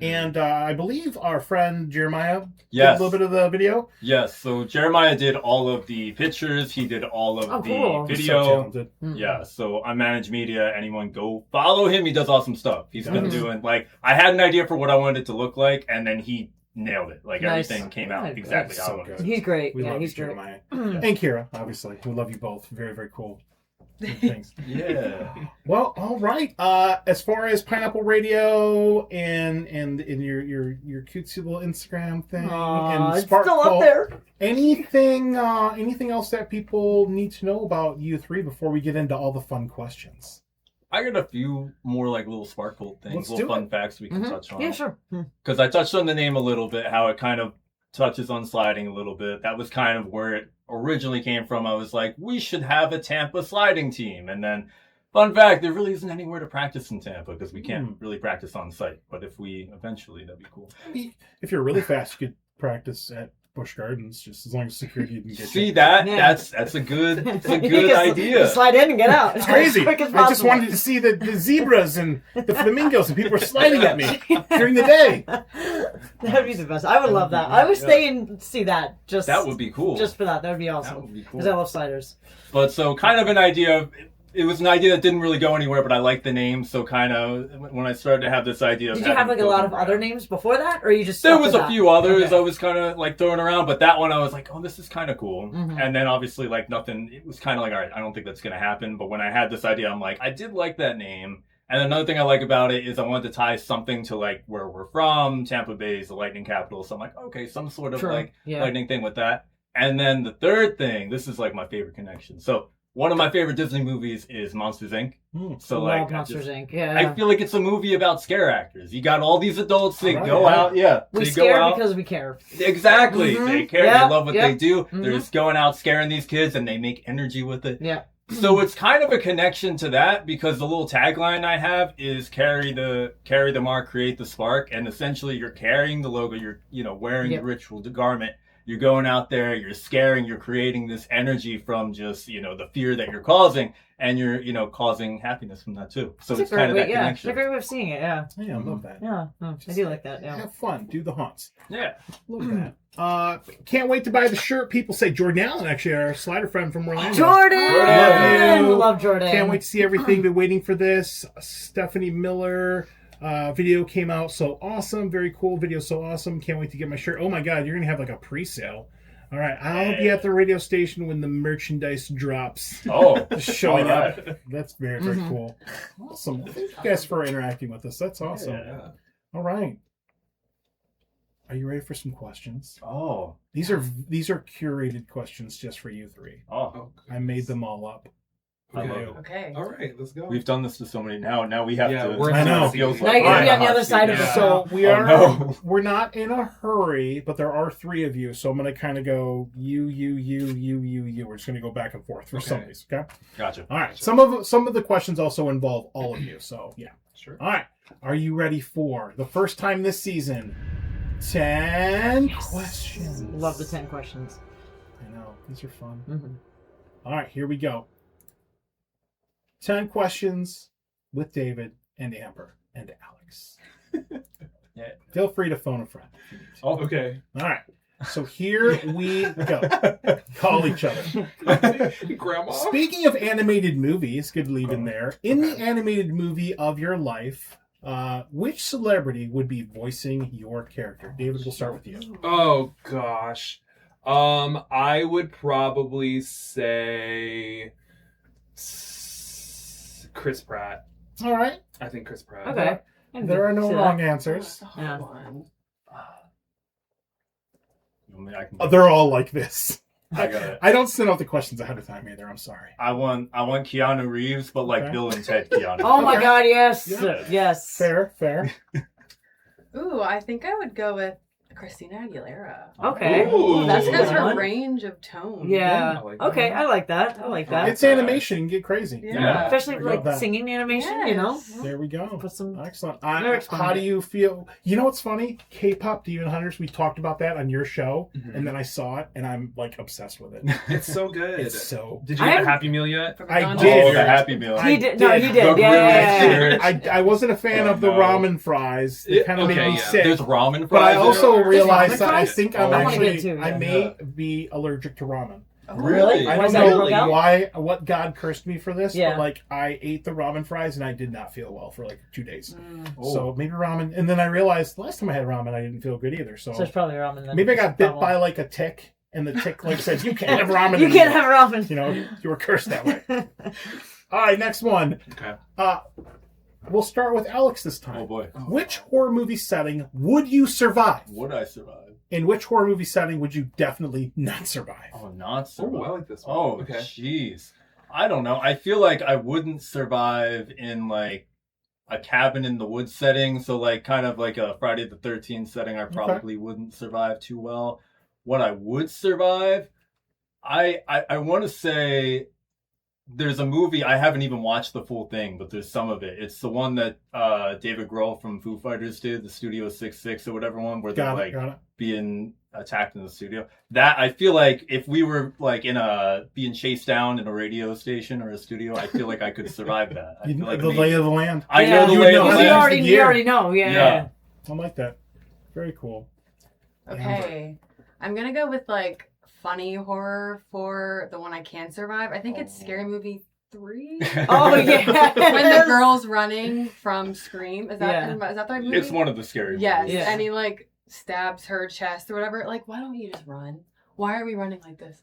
And I believe our friend Jeremiah did Yes. a little bit of the video. Yes, so Jeremiah did all of the pictures. He did all of Oh, the cool. He's so video. talented. Yeah, so I manage media. Anyone go follow him. He does awesome stuff. He's been Nice. doing, like, I had an idea for what I wanted it to look like, and then he nailed it. Like, Nice. everything came out Yeah, exactly that's how I so wanted it. good. He's great. We Yeah, love you, he's great. Jeremiah. And Kira, obviously. We love you both. Very, very cool. things. Yeah. Well, all right. As far as Pineapple Radio and your cutesy little Instagram thing and It's Spark still up Cult, there. anything else that people need to know about you three before we get into all the fun questions? I got a few more like little sparkle things, Let's little do fun it. facts we can touch on. Yeah, sure. Because I touched on the name a little bit, how it kind of touches on sliding a little bit. That was kind of where it originally came from. I was like, we should have a Tampa sliding team. And then, fun fact, there really isn't anywhere to practice in Tampa because we can't really practice on site. But if we eventually, that'd be cool. If you're really fast, you could practice at Busch Gardens, just as long as security didn't get See you. that? Yeah. That's a good You good can idea. Slide in and get out. It's crazy. As quick as I just possible. wanted to see the zebras and the flamingos, and people were sliding at me during the day. That'd be the best. I would love that. I would stay and see that. Just That would be cool. Just for that. That would be That awesome. would be cool. Because I love sliders. But so kind of an idea of, it was an idea that didn't really go anywhere, but I liked the name. So kind of when I started to have this idea of Did you have like a lot of other names before that, or you just There stuck was with a that? few others Okay. I was kind of like throwing around, but that one I was like, oh, this is kind of cool. Mhm. And then obviously like nothing, it was kind of like, all right, I don't think that's going to happen. But when I had this idea, I'm like, I did like that name. And another thing I like about it is I wanted to tie something to like where we're from. Tampa Bay is the lightning capital. So I'm like, okay, some sort of True. like Yeah. lightning thing with that. And then the third thing, this is like my favorite connection. So one of my favorite Disney movies is Monsters, Inc. So Love like, Monsters Inc. Yeah. I feel like it's a movie about scare actors. You got all these adults, they Right, go right. out, yeah. we They scare go out. because we care. Exactly. Mhm. They care. Yeah, They love what yeah. they do. Mhm. They're just going out scaring these kids and they make energy with it. Yeah. So it's kind of a connection to that because the little tagline I have is carry the mark, create the spark. And essentially you're carrying the logo. You're, wearing Yep. the ritual garment. You're going out there, you're scaring, you're creating this energy from just, the fear that you're causing. And you're, causing happiness from that too. So It's it's a kind great of way. that Yeah. It's a connection. great way of seeing it. Yeah. Yeah, I love that. Yeah. I do like that. Yeah. Have fun. Do the haunts. Yeah. Love that. Can't wait to buy the shirt. People say Jordan Allen, actually, our slider friend from Orlando. Jordan! you. Love Jordan. Can't wait to see everything. Been waiting for this. Stephanie Miller video came out. So awesome. Very cool video. So awesome. Can't wait to get my shirt. Oh my God, you're going to have like a pre-sale. All right. I'll be at the radio station when the merchandise drops. Oh, Just showing all up. right. That's very, very cool. Awesome. Thank you guys for interacting with us. That's awesome. Yeah. All right. Are you ready for some questions? Oh. These are curated questions just for you three. Oh. I made them all up. for Okay. you. Okay. All right, let's go. We've done this to so many. Now we have Yeah, to. we're I know. It feels Now like you're gonna we're be on on the hot other seat side of now. it. So we Oh, are. no. We're not in a hurry, but there are three of you. So I'm going to kind of go you. We're just going to go back and forth for some of Okay. these. Okay. Gotcha. All right. Some of the questions also involve all of you. So yeah. Sure. All right. Are you ready for the first time this season? 10 questions. Love the 10 questions. I know. These are fun. Mm-hmm. All right. Here we go. 10 questions with David and Amber and Alex. Yeah. Feel free to phone a friend if you need to. Oh, Okay. All right. So here we go. Call each other. Grandma. Speaking of animated movies, good leave in there. In the animated movie of your life, which celebrity would be voicing your character? David, we'll start with you. Oh gosh. I would probably say Chris Pratt. All right. I think Chris Pratt. Okay. There are no See that. wrong answers. That's a hard one. I can- They're all like this. I got it. I don't send out the questions ahead of time either. I'm sorry. I want Keanu Reeves, but like Okay. Bill and Ted Keanu. Oh my Okay. God! Yes. Yeah. Yes. Fair. Ooh, I think I would go with Christina Aguilera. Okay. Ooh. That's a Because good her one. range of tone. Yeah. I like that. Okay. I like that. I like that. It's animation. Get crazy. Yeah. Especially I for, love like that. singing animation. You know. Yes. There we go. Put some. Excellent. Lyrics behind How do it. you feel? You know what's funny? K-pop Demon Hunters. We talked about that on your show, Mhm. and then I saw it, and I'm like obsessed with it. It's so good. It's so. Did you I get have- the Happy Meal yet? From I McDonald's. did. Oh, the Happy Meal. I He did. No, he did. did. The Yeah, yeah, grilled yeah. I wasn't a fan Oh, of the no. ramen fries. They kind of Okay, made me yeah. sick. There's ramen fries. But I also There's realized ramen that I fries? think Oh, I'm I wanna get actually into it, I yeah. may be allergic to ramen. Oh. Really? I Why don't is that know broke out? what God cursed me for this, Yeah. but like I ate the ramen fries and I did not feel well for like 2 days. Oh. So maybe ramen, and then I realized last time I had ramen I didn't feel good either. So, So it's probably ramen then. maybe I got bit Problem. by like a tick And the tickler says, "You can't have ramen." You can't have ramen. You know, you were cursed that way. All right, next one. Okay. We'll start with Alex this time. Oh boy. Which horror movie setting would you survive? Would I survive? In which horror movie setting would you definitely not survive? Oh, not survive. Oh, I like this one. Oh, okay. jeez. I don't know. I feel like I wouldn't survive in like a cabin in the woods setting. So like kind of like a Friday the 13th setting, I probably wouldn't survive too well. What I would survive, I want to say there's a movie, I haven't even watched the full thing, but there's some of it. It's the one that David Grohl from Foo Fighters did, the Studio 66 or whatever one, where they're like being attacked in the studio. That, I feel like if we were like being chased down in a radio station or a studio, I feel like I could survive that. I feel like the lay of the land. I know the lay of the land. You already know, yeah. I like that. Very cool. Okay. I'm gonna go with like funny horror for the one I can survive. I think it's Scary Movie 3. Oh yeah. When the girl's running from Scream. Is that the right movie? It's one of the scary movies. Yes. Yeah. And he like stabs her chest or whatever. Like, why don't you just run? Why are we running like this?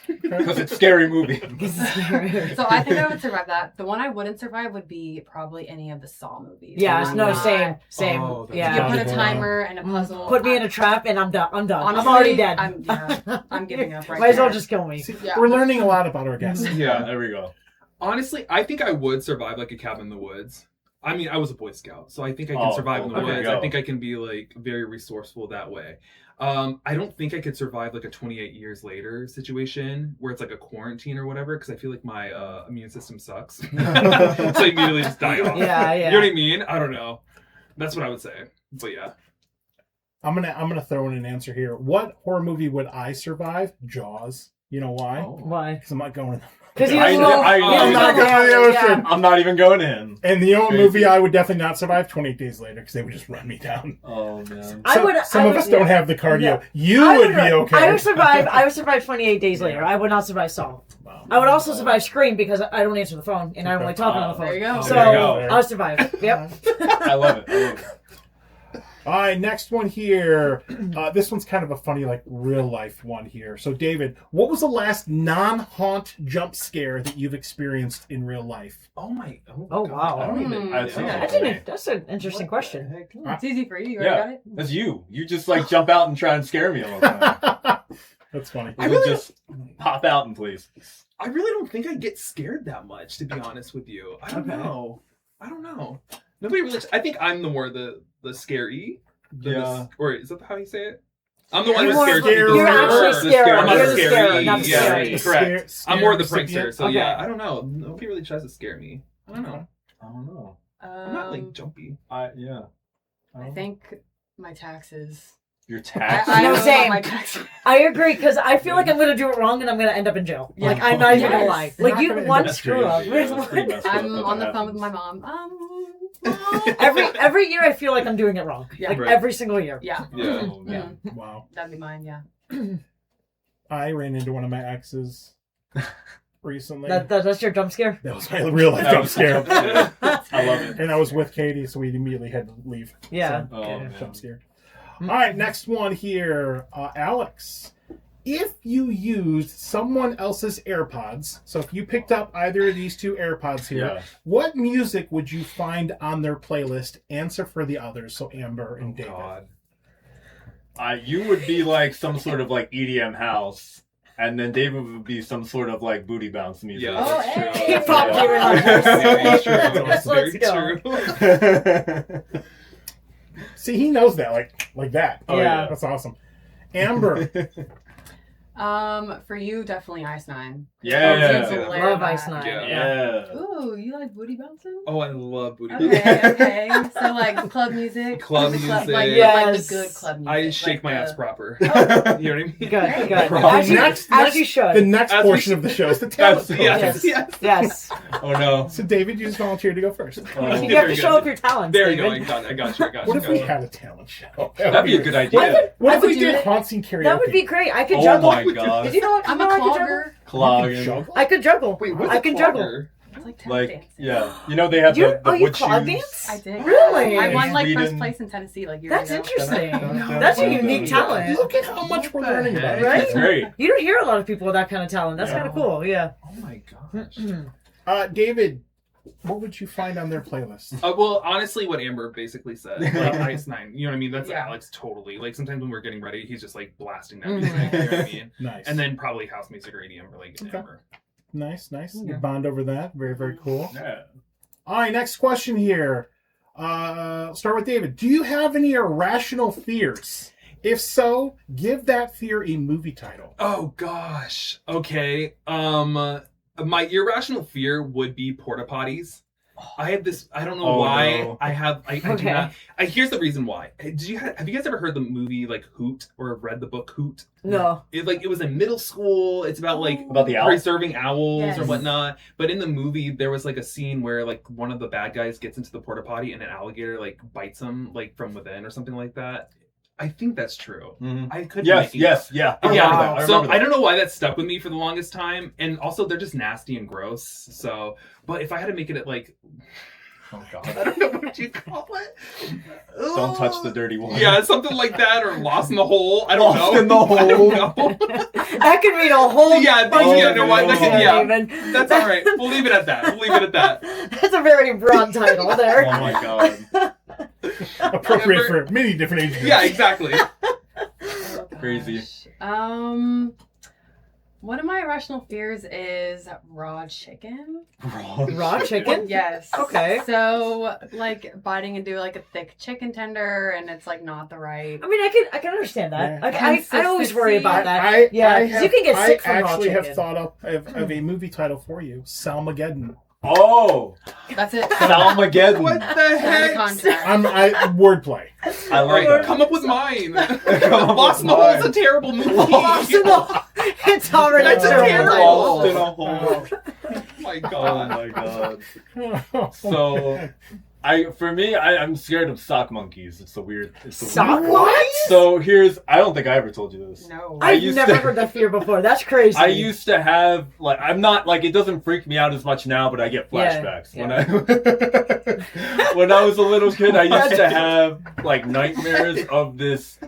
Because it's a scary movie. So I think I would survive that. The one I wouldn't survive would be probably any of the Saw movies. Yeah, I'm no, not- same. Oh, that's Yeah. You put a timer and a puzzle. Put me in a trap and I'm done. Honestly, I'm already dead. I'm giving up right Might as well there. just kill me. See, Yeah. we're learning a lot about our guests. Yeah. There we go. Honestly, I think I would survive like a cabin in the woods. I mean, I was a Boy Scout, so I think I can survive in the there you woods. go. I think I can be like very resourceful that way. I don't think I could survive like a 28 years later situation where it's like a quarantine or whatever, because I feel like my immune system sucks. So I immediately just die off. Yeah. You know what I mean? I don't know. That's what I would say. But yeah. I'm gonna throw in an answer here. What horror movie would I survive? Jaws. You know why? Why? Because I'm not going. Because I'm not going to the ocean. I'm not even going in. And the only Crazy. movie I would definitely not survive 28 days later because they would just run me down. Oh man. Some of us don't have the cardio. Yeah. You I would be okay. I would survive 28 days later. I would not survive Saw. Wow. I would also survive Scream because I don't answer the phone and I don't like talking on the phone. There you go. So There you go. I'll survive. Yep. I love it. All right, next one here. This one's kind of a funny, like, real life one here. So, David, what was the last non-haunt jump scare that you've experienced in real life? Oh my. Oh, God. wow. I don't even. That's an interesting question. It's easy for you. You already got it? That's you. You just like jump out and try and scare me all the time. That's funny. You would just pop out in place. I really don't think I get scared that much, to be honest with you. I don't know. Nobody really. I think I'm the more the scary. Yeah. Or is that how you say it? I'm the one You're who's more scared. scared. people. You're actually scared. I'm not You're the the scary. scared, not the Yeah, scary. correct. I'm more the Scare prankster. So Okay. yeah, I don't know. Nobody really tries to scare me. I don't know. I don't know. I'm not like jumpy. I think my taxes. Your tax. I No, know same. my taxes. I agree because I feel like I'm gonna do it wrong and I'm gonna end up in jail. Yeah. Like I'm not even gonna lie. Yes. Like You're you not gonna one end up screw up. Yeah, that's pretty messed up. I'm That on the phone happens. with my mom. every year I feel like I'm doing it wrong. Yeah. Like Right. every single year. Yeah. Yeah. Oh, man. Wow. That'd be mine, yeah. I ran into one of my exes recently. That's your jump scare. That was my real life jump scare. I love it. And I was with Katie, so we immediately had to leave. Yeah. So, Oh, Yeah. man. jump scare. All right, next one here. Alex, if you used someone else's AirPods, so if you picked up either of these two AirPods here, Yeah. what music would you find on their playlist? Answer for the others, so Amber and David. God. You would be like some sort of like EDM house, and then David would be some sort of like booty bounce music. Yeah, Oh, that's true. hey, That's fuck true. you, Yeah, it's true. Let's That's very go. true. See, he knows that, like that. Oh, Yeah. That's awesome. Amber, For you, definitely Ice Nine. Yeah. Oh, Love Ice Nine. Yeah. Yeah. Ooh, you like booty bouncing? Oh, I love booty. Okay. So like club music. Club The music. like Yes. the good club music. I shake like my the- ass proper. Oh. You know what I mean? Good. Right. As you should. the next As we portion should- of the show is the talent That's, focus. yes. Yes. Oh no. So, David, you just volunteered to go first. Oh. You have to show off your talents. There you go. David. I got you. What if we had a talent show? That'd be a good idea. What I if we would do did it. HauntScene karaoke? That would be great. I could Oh juggle. my god. Did you know what? I'm you a know I could juggle? clogger. Clogging. Juggle? I could juggle. Wait, what's I a can clogger? juggle. It's like tap Like, dancing. yeah. You know, they have the you wood clog shoes. dance? I did. Really? I won like Sweden. first place in Tennessee like years That's ago. interesting. No. That's a unique talent. Look at how much we're learning about it. Right? It's great. You don't hear a lot of people with that kind of talent. That's Yeah. kind of cool. Yeah. Oh my gosh. David, what would you find on their playlist? Well, honestly, what Amber basically said, like Ice Nine, you know what I mean? That's Yeah. Alex totally. Like sometimes when we're getting ready, he's just like blasting that Mhm. music. You know what I mean? Nice. And then probably house music or EDM for like Okay. Amber. Nice. Yeah. Bond over that. Very, very cool. Yeah. All right, next question here. Start with David. Do you have any irrational fears? If so, give that fear a movie title. Oh gosh. Okay. My irrational fear would be porta potties. I have this. I don't know Oh, why. no. I do Okay. not. Here's the reason why. Have you guys ever heard the movie like Hoot or read the book Hoot? No. It was in middle school. It's about like About the owl? preserving owls Yes. or whatnot. But in the movie, there was like a scene where like one of the bad guys gets into the porta potty and an alligator like bites him like from within or something like that. I think that's true. Mhm. I could. be Yes, making yes, yeah. I yeah, remember that. so remember I that. don't know why that stuck with me for the longest time, and also they're just nasty and gross. So, but if I had to make it at like, Oh, I God. don't know what you call it. Don't touch the dirty one. Yeah, something like that, or lost in the hole. I don't Lost know. in the I don't hole. know. That could mean a whole. Yeah, bunch yeah, of no, why- that different could- yeah. things, David. That's all right. We'll leave it at that. We'll leave it at that. That's a very broad title there. Oh my God. Appropriate for many different age groups. Yeah, exactly. Oh, Crazy. gosh. One of my irrational fears is raw chicken. Raw chicken? Yes. Okay. So, like, biting into, like, a thick chicken tender, and it's, like, not the right... I mean, I can understand that. Yeah. I always worry about that. I Yeah, 'cause you can get sick from raw I actually have chicken. thought of a movie title for you, Salmageddon. Oh, That's it. Salmageddon. What the Sign the heck? contract. Wordplay. I like that. Come up with mine. Come up Lost in with the Hole is mine. a terrible movie. Lost in the It's already That's a terrible. terrible- Lost in a hole. Oh my Oh god. my God. So, I'm scared of sock monkeys. It's a weird. Sock what? So I don't think I ever told you this. No. I I've used never to- heard that fear before. That's crazy. I used to have I'm not it doesn't freak me out as much now, but I get Yeah, flashbacks. yeah. When I was a little kid, I used to have nightmares of this.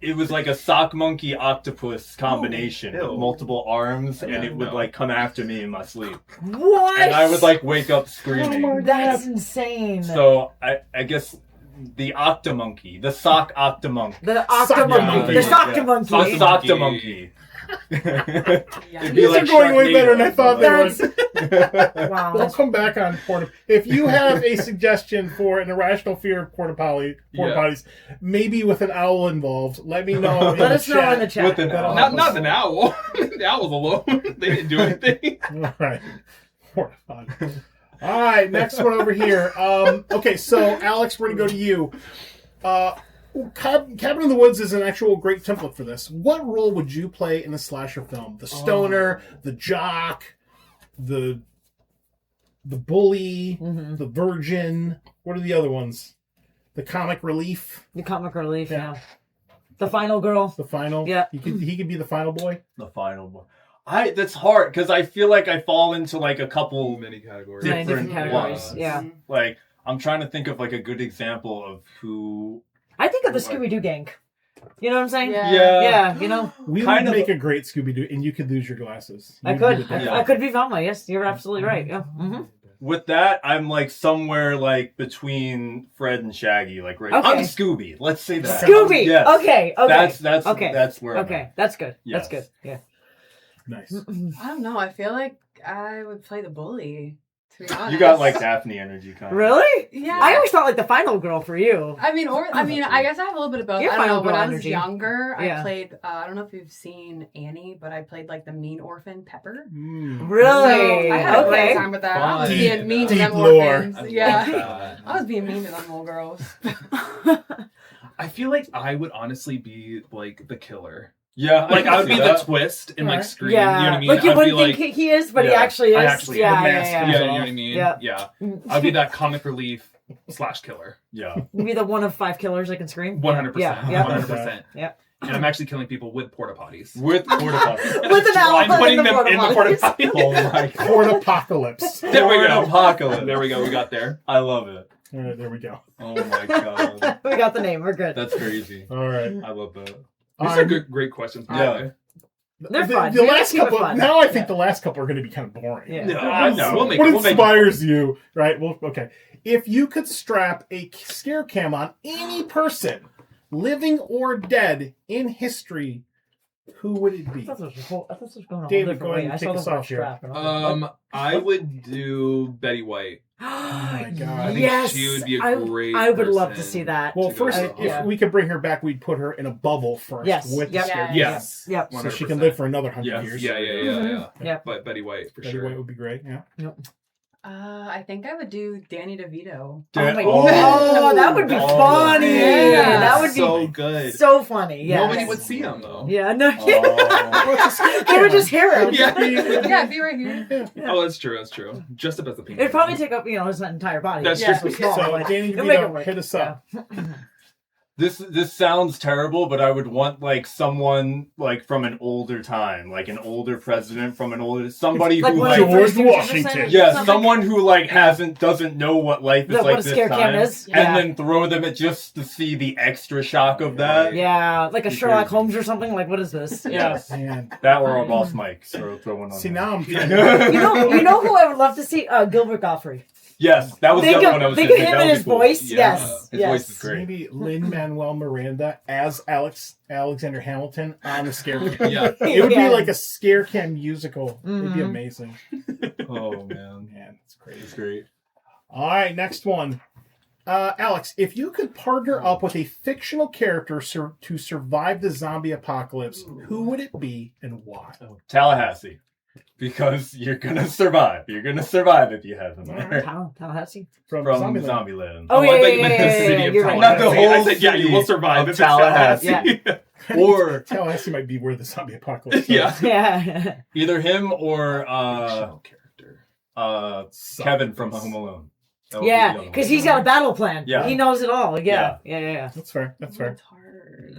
It was like a sock monkey octopus combination Ew. with multiple arms, and Yeah, it would no. come after me in my sleep, What? and I would wake up screaming. That's insane. So I guess the octomonkey, the sock octomonkey. The Sock octomonkey. monkey. The sock Yeah. monkey. Octomonkey. Yeah. It'd be These are going way better than I thought they That's were. wow. We'll come back on porta. If you have a suggestion for an irrational fear of porta potties, maybe with an owl involved, let me know. Let us know in the chat. With an That'll owl. help Not us. an owl. The owl's alone. They didn't do anything. All right. Porta potty. All right, next one over here. Okay, so Alex, we're gonna go to you. Cabin in the Woods is an actual great template for this. What role would you play in a slasher film? The stoner, the jock, the bully, Mhm. the virgin. What are the other ones? The comic relief, The comic relief, Yeah. yeah. The final girl. the final. Yeah. He could be the final boy. The final one. That's hard because I feel like I fall into a couple. Many categories. Many different different categories. ones. Yeah. I'm trying to think of a good example of who. I think of the Scooby Doo gang. You know what I'm saying? Yeah. Yeah, you know. We Kind would of- make a great Scooby Doo, and you could lose your glasses. I You'd could. be the Yeah. I could be Velma. Yes, you're absolutely right. Yeah. Mm-hmm. With that, I'm somewhere between Fred and Shaggy. Right. Okay. I'm Scooby. Let's say that. Scooby. Yes. Okay. That's okay. That's where. I'm Okay. at. That's good. Yes. That's good. Yeah. Nice. I don't know. I feel like I would play the bully, to be honest. You got Daphne energy, kind of. Really? Yeah. I always thought the final girl for you. I mean, I guess I have a little bit of both. You're I don't know. final When girl I was energy. younger, Yeah. I played. I don't know if you've seen Annie, but I played the mean orphan Pepper. Really? So I had a great Okay. time with that. I was Fun. being mean to Deep them lore. orphans. I love Yeah, that. I was being mean to them little girls. I feel like I would honestly be the killer. Yeah. I would can be see the that. twist and Yeah. scream. Yeah. You know what I mean? Like you I'd be wouldn't think he is, but he Yeah. actually is. I actually yeah, am. The yeah, mask yeah, Yeah, comes you know off. what I mean? Yeah. Yeah. I'd be that comic relief / killer. Yeah. You'd be the one of 5 killers that can scream. 100%. Yeah. Yeah. 100%. Yeah. And I'm actually killing people with porta potties. With porta potties. With an I'm owl putting in the them in the porta potties. potty. Oh my god. Fort Apocalypse. There we go. Apocalypse. There we go. We got there. I love it. All right, there we go. Oh my god. We got the name. We're good. That's crazy. All right. I love that. These are good, great questions. by the Yeah. way. They're fun. The We gotta last keep it couple. fun. Now I think Yeah. the last couple are going to be kind of boring. Yeah. No, I know. We'll make What it. We'll make it inspires you, right? Well, okay. If you could strap a scare cam on any person, living or dead, in history, who would it be? I thought this was going a whole David, different go ahead way. and I take saw us the word off here. strap. And I was like, I would do Betty White. oh my God. I think yes, she would be a I- great I would love to person see that. Well, to go first, with. if yeah. we could bring her back, we'd put her in a bubble first Yes. with the Yep. scare cam. Yes. Yep. So she 100%. can live for another 100 Yes. years. Yeah. Yep. But Betty White for Betty sure. White would be great. Yeah. I think I would do Danny DeVito. Oh, my Oh. God. that would be Oh. funny. Yeah. That would be so good. so funny. Yeah. Nobody would see him though. Yeah. No. Oh. They would just hear him. Yeah. Yeah, be right here. Oh, that's true. That's true. Just up as the pink. It'd probably take up, his entire body. That's It's true. so small. So, like, Danny it'll make it DeVito, work. hit us up. This sounds terrible, but I would want like someone like from an older time, like an older president from an older somebody Like who one like of the George first things you Washington. said or yeah, something? someone who like doesn't know what life is What like a this scare cam time, is. and Yeah. then throw them at just to see the extra shock of that. Yeah, like a Be Sherlock crazy. Holmes or something. Like, what is this? Yeah. Man. That or a boss Mike. So throw one on. See, there. now I'm You know who I would love to see? Gilbert Gottfried. Yes, that was the Think other one I of was think gonna of say. him That and would his be cool. voice. Yeah. Yes, His yes. voice is great. maybe Lin-Manuel Miranda as Alexander Hamilton on the scare cam. Yeah. It would Yeah. be like a scare cam musical. It'd be Mhm. amazing. Oh man, Man, it's crazy. it's great. All right, next one. Alex, if you could partner up with a fictional character to survive the zombie apocalypse, who would it be and why? Tallahassee, because you're gonna survive. You're gonna survive if you have him there Tallahassee. from Zombieland. Zombieland. Oh, I yeah, thought yeah, you meant the yeah, city yeah, of you're right. Not the Tallahassee. I whole said, yeah, you will city survive of if it's Tallahassee. Tallahassee. Or Tallahassee might be where the zombie apocalypse Yeah. is. Yeah. either him or Fictional character. Kevin from Home Alone. That would be the Yeah, other one. because he's got a battle plan. Yeah. He knows it all. Yeah. Yeah. That's fair. That's fair. It's hard.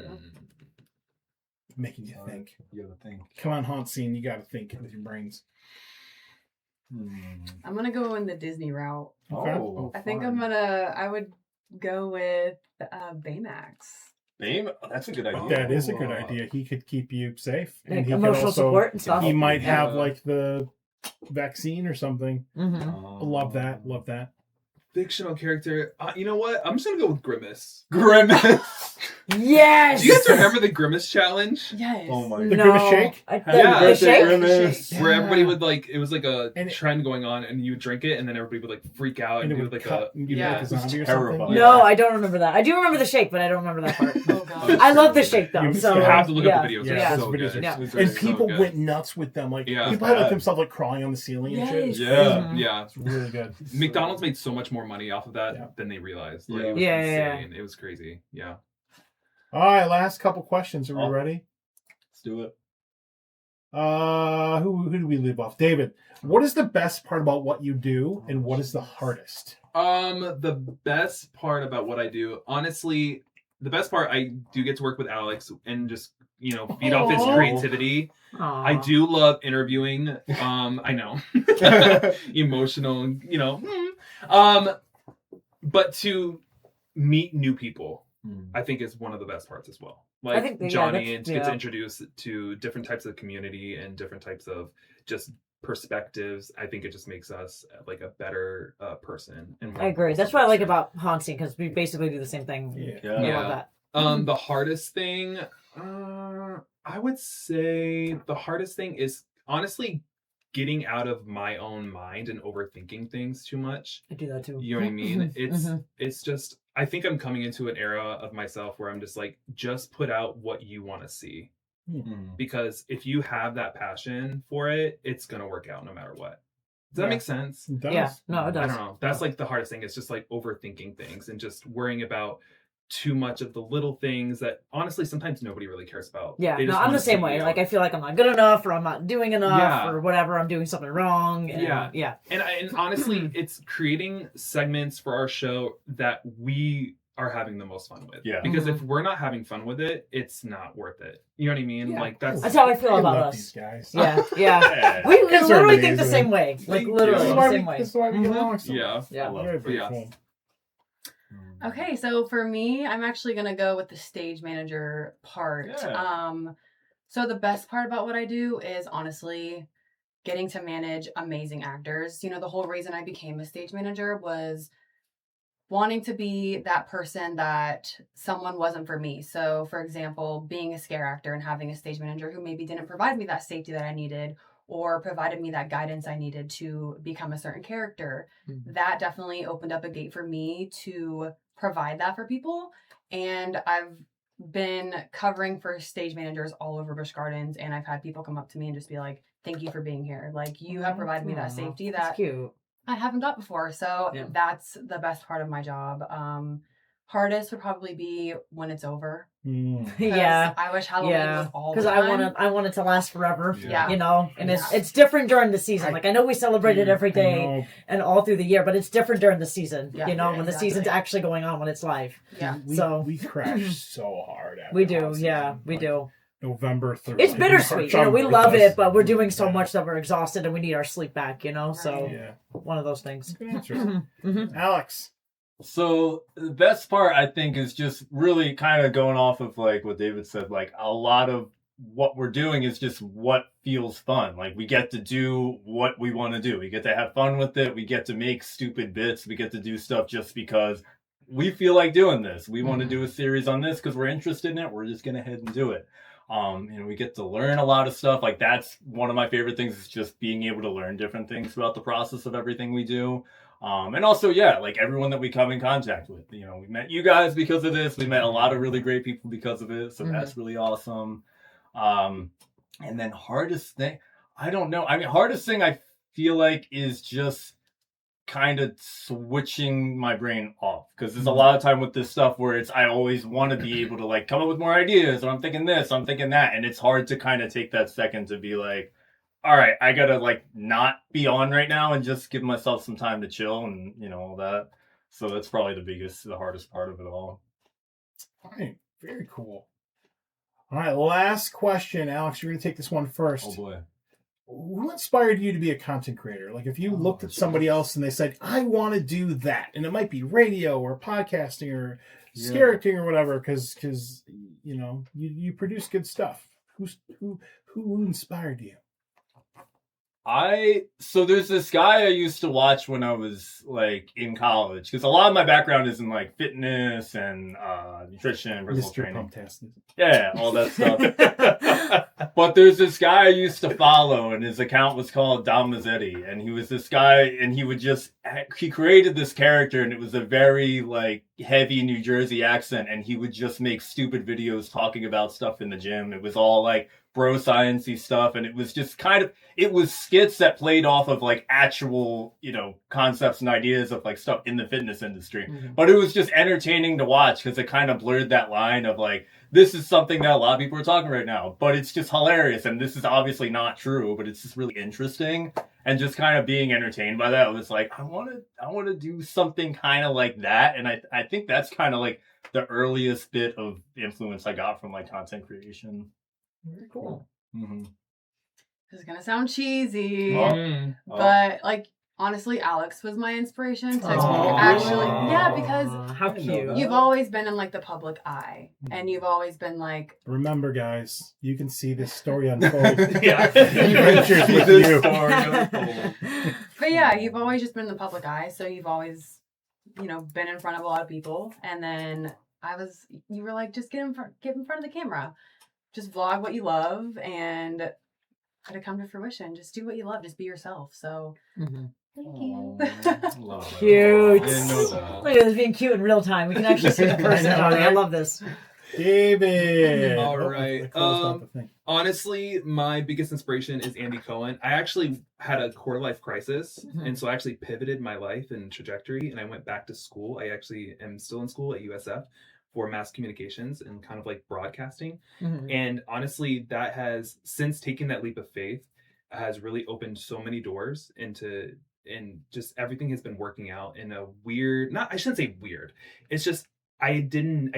Making you think. You gotta think. Come on, HauntScene. You got to think with your brains. I'm gonna go in the Disney route. Okay. Oh, I think fun. I would go with Baymax. Name? That's a good idea. That is a good idea. He could keep you safe, and Like he could emotional also. support and stuff. He might Yeah. have like the vaccine or something. Mm-hmm. Love that. Love that. Fictional character. You know what? I'm just gonna go with Grimace. Grimace. Yes. Do you guys remember the Grimace challenge? Yes. Oh my The god. Grimace shake? Happy Yeah. birthday, The shake? Grimace. Where everybody would like, it was like a And it- trend going on, and you would drink it, and then everybody would like freak out And and it do would like cut. a And give you yeah. like a It was zombie or terrifying. something. No, I don't remember that. I do remember the shake, but I don't remember that part. Oh god. I love the shake though. You So have to look yeah. up the videos. Yeah, They're those so videos good. are- It's And so people good. went nuts with them. Like Yeah. people had like Bad. themselves like crawling on the ceiling and shit. It was Yes. Yeah. Mhm. Yeah. It's really good. McDonald's made so much more money off of that Yeah. than they realized. Like, Yeah. it was Yeah. insane. It was crazy. Yeah. All right, last couple questions. Are we Oh. ready? Let's do it. Who do we leave off? David, what is the best part about what you do, and what is the hardest? The best part about what I do, honestly, the best part I do get to work with Alex and just, feed off his Aw. creativity. Aw. I do love interviewing. I know. Emotional, but to meet new people, I think is one of the best parts as well. Like think that- yeah, Johnny, that's- and to get to yeah. introduce to different types of community and different types of just perspectives. I think it just makes us like a better person. And more I agree. awesome That's what I like person. about HauntScene because we basically do the same thing. Yeah. I Yeah. love that. The hardest thing, I would say the hardest thing is honestly getting out of my own mind and overthinking things too much. I do that too. You know what I mean? Mhm. It's just, I think I'm coming into an era of myself where I'm just like, just put out what you want to see. Because if you have that passion for it, it's going to work out no matter what. Does that Yeah. make sense? It does. Yeah, no, it I does. don't know. That's like the hardest thing. It's just like overthinking things and just worrying about too much of the little things that honestly sometimes nobody really cares about. Yeah, They no, just I'm wanna the same see way. you. Like, I feel like I'm not good enough, or I'm not doing enough, Yeah. or whatever. I'm doing something wrong. And, Yeah. yeah. And honestly, it's creating segments for our show that we are having the most fun with. Yeah. Because if we're not having fun with it, it's not worth it. You know what I mean? Yeah. Like that's That's how I feel I about love us. these guys. Yeah. Yeah. We Guys are literally think the amazing. same way. Like Thank literally you. This is the why same we, way. this is why we get Mhm. along so Yeah. much. Yeah. love Very, it. very Yeah. cool. Okay, so for me, I'm actually gonna go with the stage manager part. Yeah. So the best part about what I do is honestly getting to manage amazing actors. You know, the whole reason I became a stage manager was wanting to be that person that someone wasn't for me. So, for example, being a scare actor and having a stage manager who maybe didn't provide me that safety that I needed or provided me that guidance I needed to become a certain character. That definitely opened up a gate for me to provide that for people. And I've been covering for stage managers all over Busch Gardens, and I've had people come up to me and just be like, "Thank you for being here. Like, you have provided me that safety That's that cute. I haven't got before." So Yeah. that's the best part of my job. Hardest would probably be when it's over. 'Cause Yeah. I wish Halloween was all the Because time. I want it to last forever. Yeah. You know, and it's different during the season. Like I know we celebrate it every I day know. and all through the year, but it's different during the season. Yeah. You know, when the Exactly. season's actually going on, when it's live. Yeah. We crash so hard. After We do, HauntScene. yeah, we Like, do. November 3rd. It's bittersweet. You know, we love it, but we're doing so Yeah. much that we're exhausted and we need our sleep back. You know, so Yeah. one of those things. Good answers. Mhm. Alex. So the best part, I think, is just really kind of going off of like what David said. Like a lot of what we're doing is just what feels fun. Like we get to do what we want to do. We get to have fun with it. We get to make stupid bits. We get to do stuff just because we feel like doing this. We want to do a series on this because we're interested in it. We're just gonna head and do it. And we get to learn a lot of stuff. Like that's one of my favorite things is just being able to learn different things throughout the process of everything we do. And also, yeah, like everyone that we come in contact with, you know, we met you guys because of this. We met a lot of really great people because of it. So that's really awesome. And then hardest thing, I don't know. I mean, hardest thing I feel like is just kind of switching my brain off because there's a lot of time with this stuff where it's I always want to be able to like come up with more ideas or I'm thinking this, I'm thinking that, and it's hard to kind of take that second to be like, all right, I gotta like not be on right now and just give myself some time to chill and you know all that. So that's probably the hardest part of it all. All right. Very cool. All right. Last question, Alex. You're going to take this one first. Oh boy. Who inspired you to be a content creator? Like if you looked at somebody else and they said, I want to do that, and it might be radio or podcasting or scarecting or whatever, because you know you produce good stuff. Who inspired you? So there's this guy I used to watch when I was like in college because a lot of my background is in like fitness and nutrition, personal Mr. training. Pumptastic. Yeah, all that stuff. But there's this guy I used to follow, and his account was called Dom Mazzetti, and he was this guy, and he created this character, and it was a very like heavy New Jersey accent, and he would just make stupid videos talking about stuff in the gym. It was all like bro sciencey stuff, and it was just it was skits that played off of like actual, you know, concepts and ideas of like stuff in the fitness industry. But it was just entertaining to watch because it kind of blurred that line of like, this is something that a lot of people are talking right now, but it's just hilarious. And this is obviously not true, but it's just really interesting. And just kind of being entertained by that, it was like, I want to do something kind of like that. And I think that's kind of like the earliest bit of influence I got from like content creation. Very cool. Mm-hmm. This is gonna sound cheesy, Oh. but like honestly, Alex was my inspiration to Aw. actually, yeah, because How cute. you've always been in like the public eye, and you've always been like, Remember, guys, you can see this story unfold. Yeah. Adventures with This you. story unfold. but yeah, you've always just been in the public eye, so you've always, you know, been in front of a lot of people, and then you were like, just get in front of the camera, just vlog what you love, and let it come to fruition. Just do what you love, just be yourself. So thank you. Love that. Cute. I didn't know that. Look at this being cute in real time. We can actually see the personality. I love this. David. All Oh, right. I closed out the thing. Honestly, my biggest inspiration is Andy Cohen. I actually had a quarter life crisis, and so I actually pivoted my life and trajectory, and I went back to school. I actually am still in school at USF for mass communications and kind of like broadcasting. And honestly, that has, since taking that leap of faith, has really opened so many doors and just everything has been working out in a weird, I shouldn't say weird. It's just I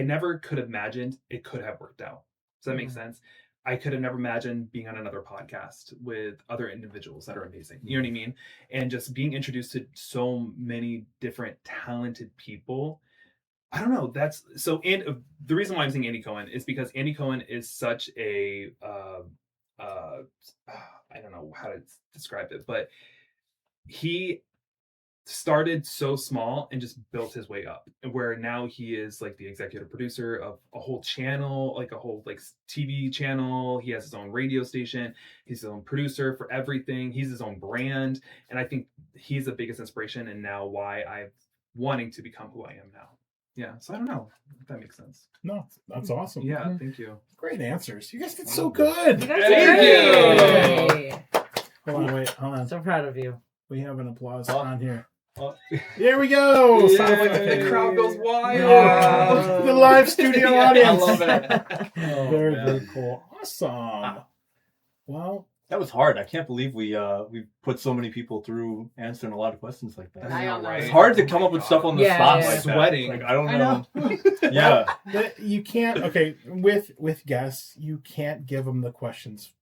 never could have imagined it could have worked out. Does that make sense? I could have never imagined being on another podcast with other individuals that are amazing. You know what I mean? And just being introduced to so many different talented people. I don't know. That's so. And the reason why I'm saying Andy Cohen is because Andy Cohen is such a I don't know how to describe it, but he started so small and just built his way up, where now he is like the executive producer of a whole channel, like a whole like TV channel. He has his own radio station. He's his own producer for everything. He's his own brand. And I think he's the biggest inspiration and now why I'm wanting to become who I am now. Yeah. So I don't know if that makes sense. No, that's awesome. Yeah. Thank you. Great answers. You guys did so good. You guys Thank are great. Hold on, wait. Hold on. So proud of you. We have an applause on here. Oh. There we go. Yay. Sound like The crowd goes wild. Yeah. The live studio Yeah, audience. I love it. Very, very cool. Awesome. Well, That was hard. I can't believe we put so many people through answering a lot of questions like that. I know, right? It's hard to come up with stuff on the Yeah, spot yeah. like that. Sweating. Like I don't I know. know. Yeah. you can't. Okay, with guests, you can't give them the questions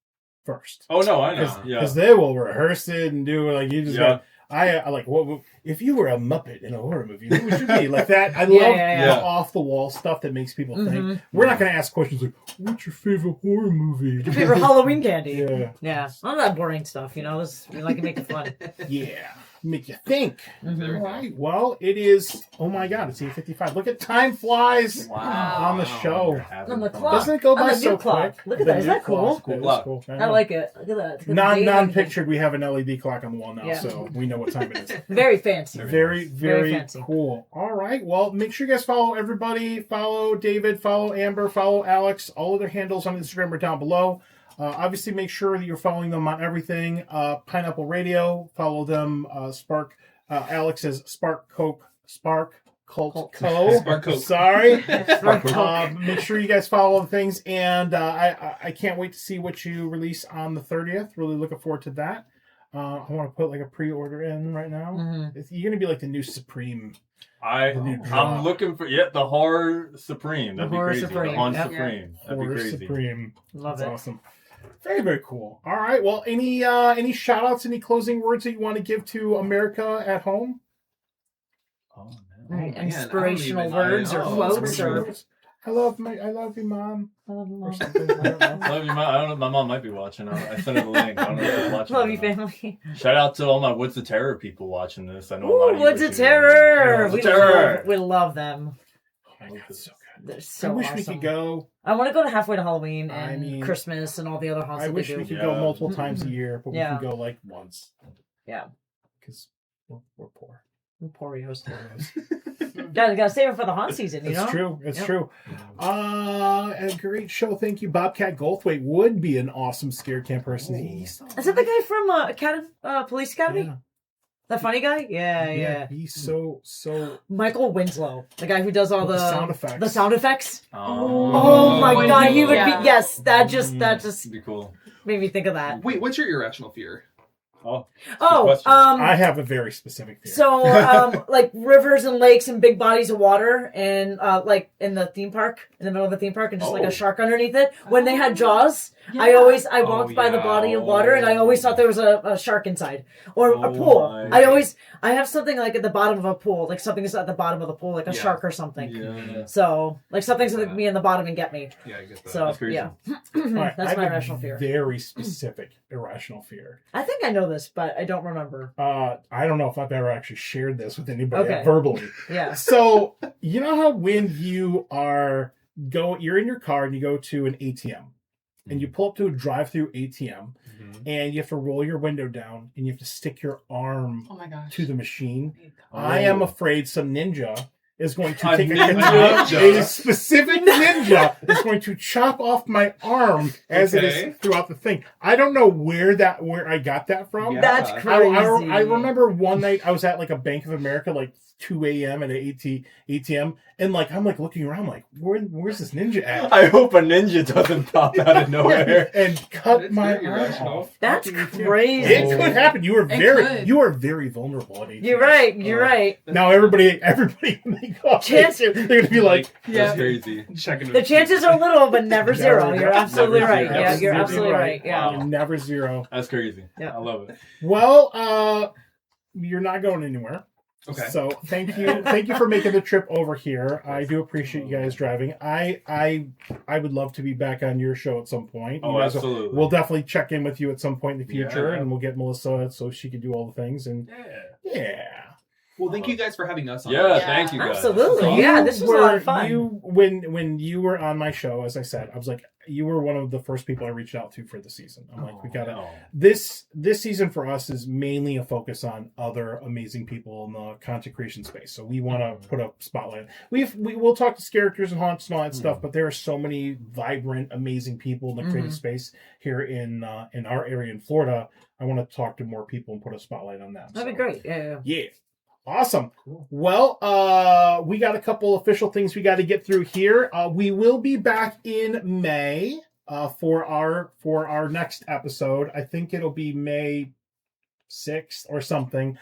first. Oh no, I know. Because- Yeah. Because they will rehearse it and do like you just Yeah. got. I like what if you were a Muppet in a horror movie? Who would you be like that? I love Yeah. the off the wall stuff that makes people think. Mhm. We're not going to ask questions like, "What's your favorite horror movie?" Your favorite Halloween candy? Yeah, Yeah. None of that boring stuff, you know. We like to make it fun. yeah, make you think. Mhm. All right. Well, it is. Oh my God, it's 8:55. Look at time flies Wow. on the show. On the clock. Doesn't it go On by the so new clock. quick? Look at The that. Isn't new that cool? That is Clock. cool. I like it. Look at that. It's got the Non date non and pictured. We have an LED clock on the wall now, Yeah. so we know what time it is. everything. Very fancy. Very, Very very fancy. cool. All right. Well, make sure you guys follow everybody. Follow David, follow Amber, follow Alex. All of their handles on Instagram are down below. Obviously, make sure that you're following them on everything. Pineapple Radio, follow them. Spark, Alex is Spark Cult Co. Spark Coke. Sorry. Spark Coke. Make sure you guys follow the things. And I can't wait to see what you release on the 30th. Really looking forward to that. I want to put like a pre-order in right now. Mhm. You're gonna be like the new Supreme. The new drop. I'm looking for the Horror Supreme. That'd The Horror be crazy. Supreme, The Haunt yep. Supreme. That'd be Horror crazy. Supreme. Love That's it. awesome. Very, very cool. All right. Well, any shout outs, any closing words that you want to give to America at home? Oh, Right. man, Inspirational I don't words even- or I know. quotes or I love you, Mom. I love you, Or Mom. something. I don't know. Love you, Mom. I don't know. My mom might be watching. I sent her the link. I don't know if she's watching. Love or you, not. family. Shout out to all my Woods of Terror people watching this. I know a lot Ooh, of you Woods are of tuning in. Terror. Woods of Terror. We love them. Oh my God, so good. They're so I wish awesome. we could go. I want to go to halfway to Halloween I and mean, Christmas and all the other haunts I that wish they do. we could Yeah. go multiple times a year, but Yeah. we can go like once. Yeah. Because we're poor. Emporios. Gotta save it for the haunt season, you know? It's true. It's Yep. true. A great show. Thank you. Bobcat Goldthwait would be an awesome scare camp person. He's Is that the guy from Police Academy? Yeah. That funny guy? Yeah. He's so Michael Winslow, the guy who does all With the the sound effects. The sound effects. Oh, Oh my When god, he- he would yeah. be. Yes, that just That'd be cool. made me think of that. Wait, what's your irrational fear? Oh, Oh, question. I have a very specific fear. so like rivers and lakes and big bodies of water and like in the theme park, in the middle of the theme park, and just like Oh. a shark underneath it. When they had Jaws, Yeah. I walked by the yeah. body of water and I always thought there was a shark inside or a Oh pool. my. I have something like at the bottom of a pool, like something is at the bottom of the pool, like a Yeah. shark or something. yeah. So like something's gonna be in the bottom and get me. Yeah, I get that. So That's crazy. yeah, All right, I that's have my a irrational fear. Very specific irrational fear. I think I know this, but I don't remember. I don't know if I've ever actually shared this with anybody Okay. verbally. Yeah. So you know how when you're in your car and you go to an ATM and you pull up to a drive-through ATM Mhm. and you have to roll your window down and you have to stick your arm Oh my gosh. to the machine. Oh. I am afraid some ninja is going to A take ninja. a specific ninja is going to chop off my arm as it Okay. is throughout the thing. I don't know where I got that from. Yeah. That's I, crazy. I remember one night I was at like a Bank of America, like 2 a.m. at an ATM, and like I'm like looking around, like where's this ninja at? I hope a ninja doesn't pop out of nowhere. And cut That's my very arm irrational. off. That's At the ATM. crazy. It could happen. You are It could. very vulnerable at ATM. You're right. You're right. Now everybody in the Chance- They're gonna be like, That's Yeah. crazy. Checking The chances are little, but never zero. Never- You're absolutely never right. zero. Yeah, you're absolutely absolutely right. Yeah. Wow. never zero. That's crazy. Yeah. I love it. Well, you're not going anywhere. Okay. So thank you for making the trip over here. I do appreciate you guys driving. I would love to be back on your show at some point. Oh, You guys will- absolutely. We'll definitely check in with you at some point in the future, Yeah. and we'll get Melissa so she can do all the things. And yeah. Well, thank you guys for having us on. Yeah, the show. thank you guys. Absolutely. Yeah, this was a lot of fun. When you were on my show, as I said, I was like, you were one of the first people I reached out to for the season. I'm like, we gotta. Oh, This season for us is mainly a focus on other amazing people in the content creation space. So we want to put a spotlight. We'll talk to characters and haunts and all that stuff, but there are so many vibrant, amazing people in the creative space here in our area in Florida. I want to talk to more people and put a spotlight on them. That'd be great. Yeah. Yeah. Awesome. Well, we got a couple official things we got to get through here. We will be back in May for our next episode. I think it'll be May 6th or something.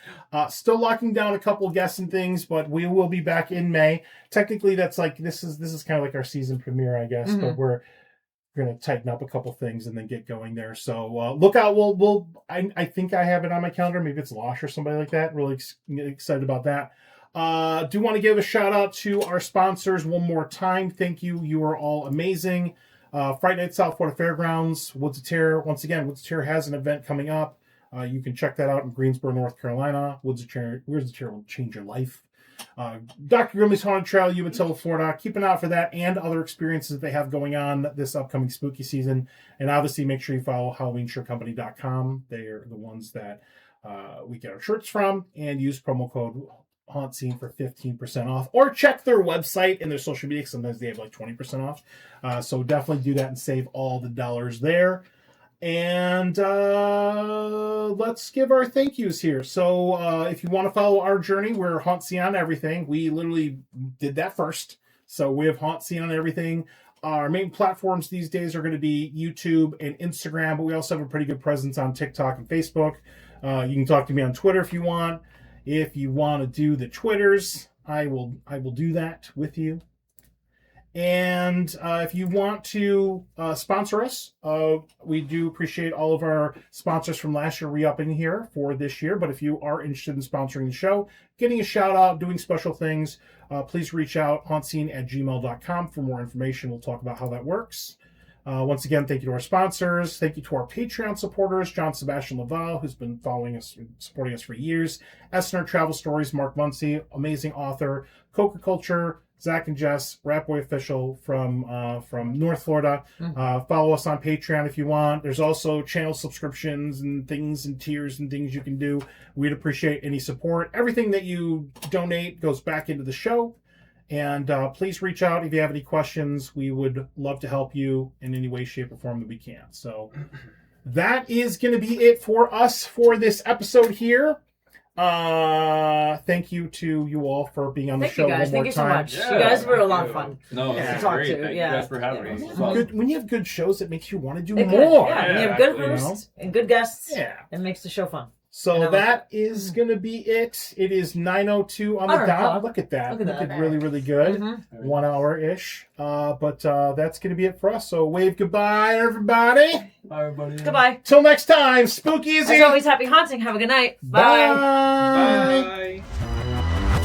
Still locking down a couple guests and things, but we will be back in May. Technically, that's like this is kind of like our season premiere, I guess. But we're going to tighten up a couple things and then get going there. So look out. I think I have it on my calendar. Maybe it's Losh or somebody like that. Really excited about that. Do want to give a shout out to our sponsors one more time. Thank you. You are all amazing. Friday Night South Florida Fairgrounds, Woods of Terror. Once again, Woods of Terror has an event coming up. You can check that out in Greensboro, North Carolina. Woods of Terror will change your life. Dr. Grimley's Haunted Trail, Umatilla, Florida. Keep an eye out for that and other experiences that they have going on this upcoming spooky season. And obviously, make sure you follow HalloweenShirtCompany.com. They are the ones that we get our shirts from. And use promo code HauntScene for 15% off. Or check their website and their social media. Sometimes they have like 20% off. So definitely do that and save all the dollars there. And let's give our thank yous here. So if you want to follow our journey, we're HauntScene on everything. We literally did that first. So we have HauntScene on everything. Our main platforms these days are going to be YouTube and Instagram, but we also have a pretty good presence on TikTok and Facebook. You can talk to me on Twitter if you want. If you want to do the Twitters, I will do that with you. And if you want to sponsor us, we do appreciate all of our sponsors from last year re-upping here for this year. But if you are interested in sponsoring the show, getting a shout out, doing special things, please reach out, hauntscene@gmail.com for more information. We'll talk about how that works. Once again, thank you to our sponsors. Thank you to our Patreon supporters, John Sebastian Laval, who's been following us, supporting us for years. Esner Travel Stories, Mark Muncie, amazing author. Coca Culture, Zach and Jess, Rat Boy Official from North Florida. Follow us on Patreon if you want. There's also channel subscriptions and things and tiers and things you can do. We'd appreciate any support. Everything that you donate goes back into the show. And please reach out if you have any questions. We would love to help you in any way, shape, or form that we can. So that is going to be it for us for this episode here. Thank you to you all for being on the show one more Thank you so time. much. You guys were a lot of fun. No, Yeah. it's Talk great. to, Thank yeah. you guys for having Yeah. me. It's fun. When you have good shows, it makes you want to do It more. could, yeah. When you have good exactly. hosts and good guests, Yeah. it makes the show fun. So And I that is going to be it. It is 9:02 on the All right, dot. well, Look at that. look at that. Really, really good. Mhm. 1 hour-ish. But that's going to be it for us. So wave goodbye, everybody. Bye, everybody. Goodbye. Till next time, spooky easy. As always, happy haunting. Have a good night. Bye. Bye. Bye.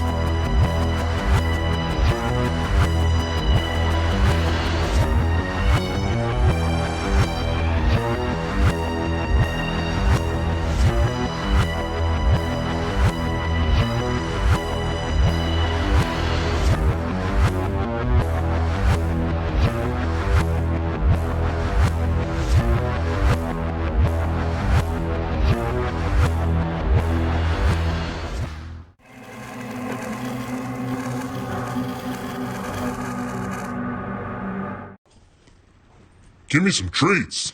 Give me some treats.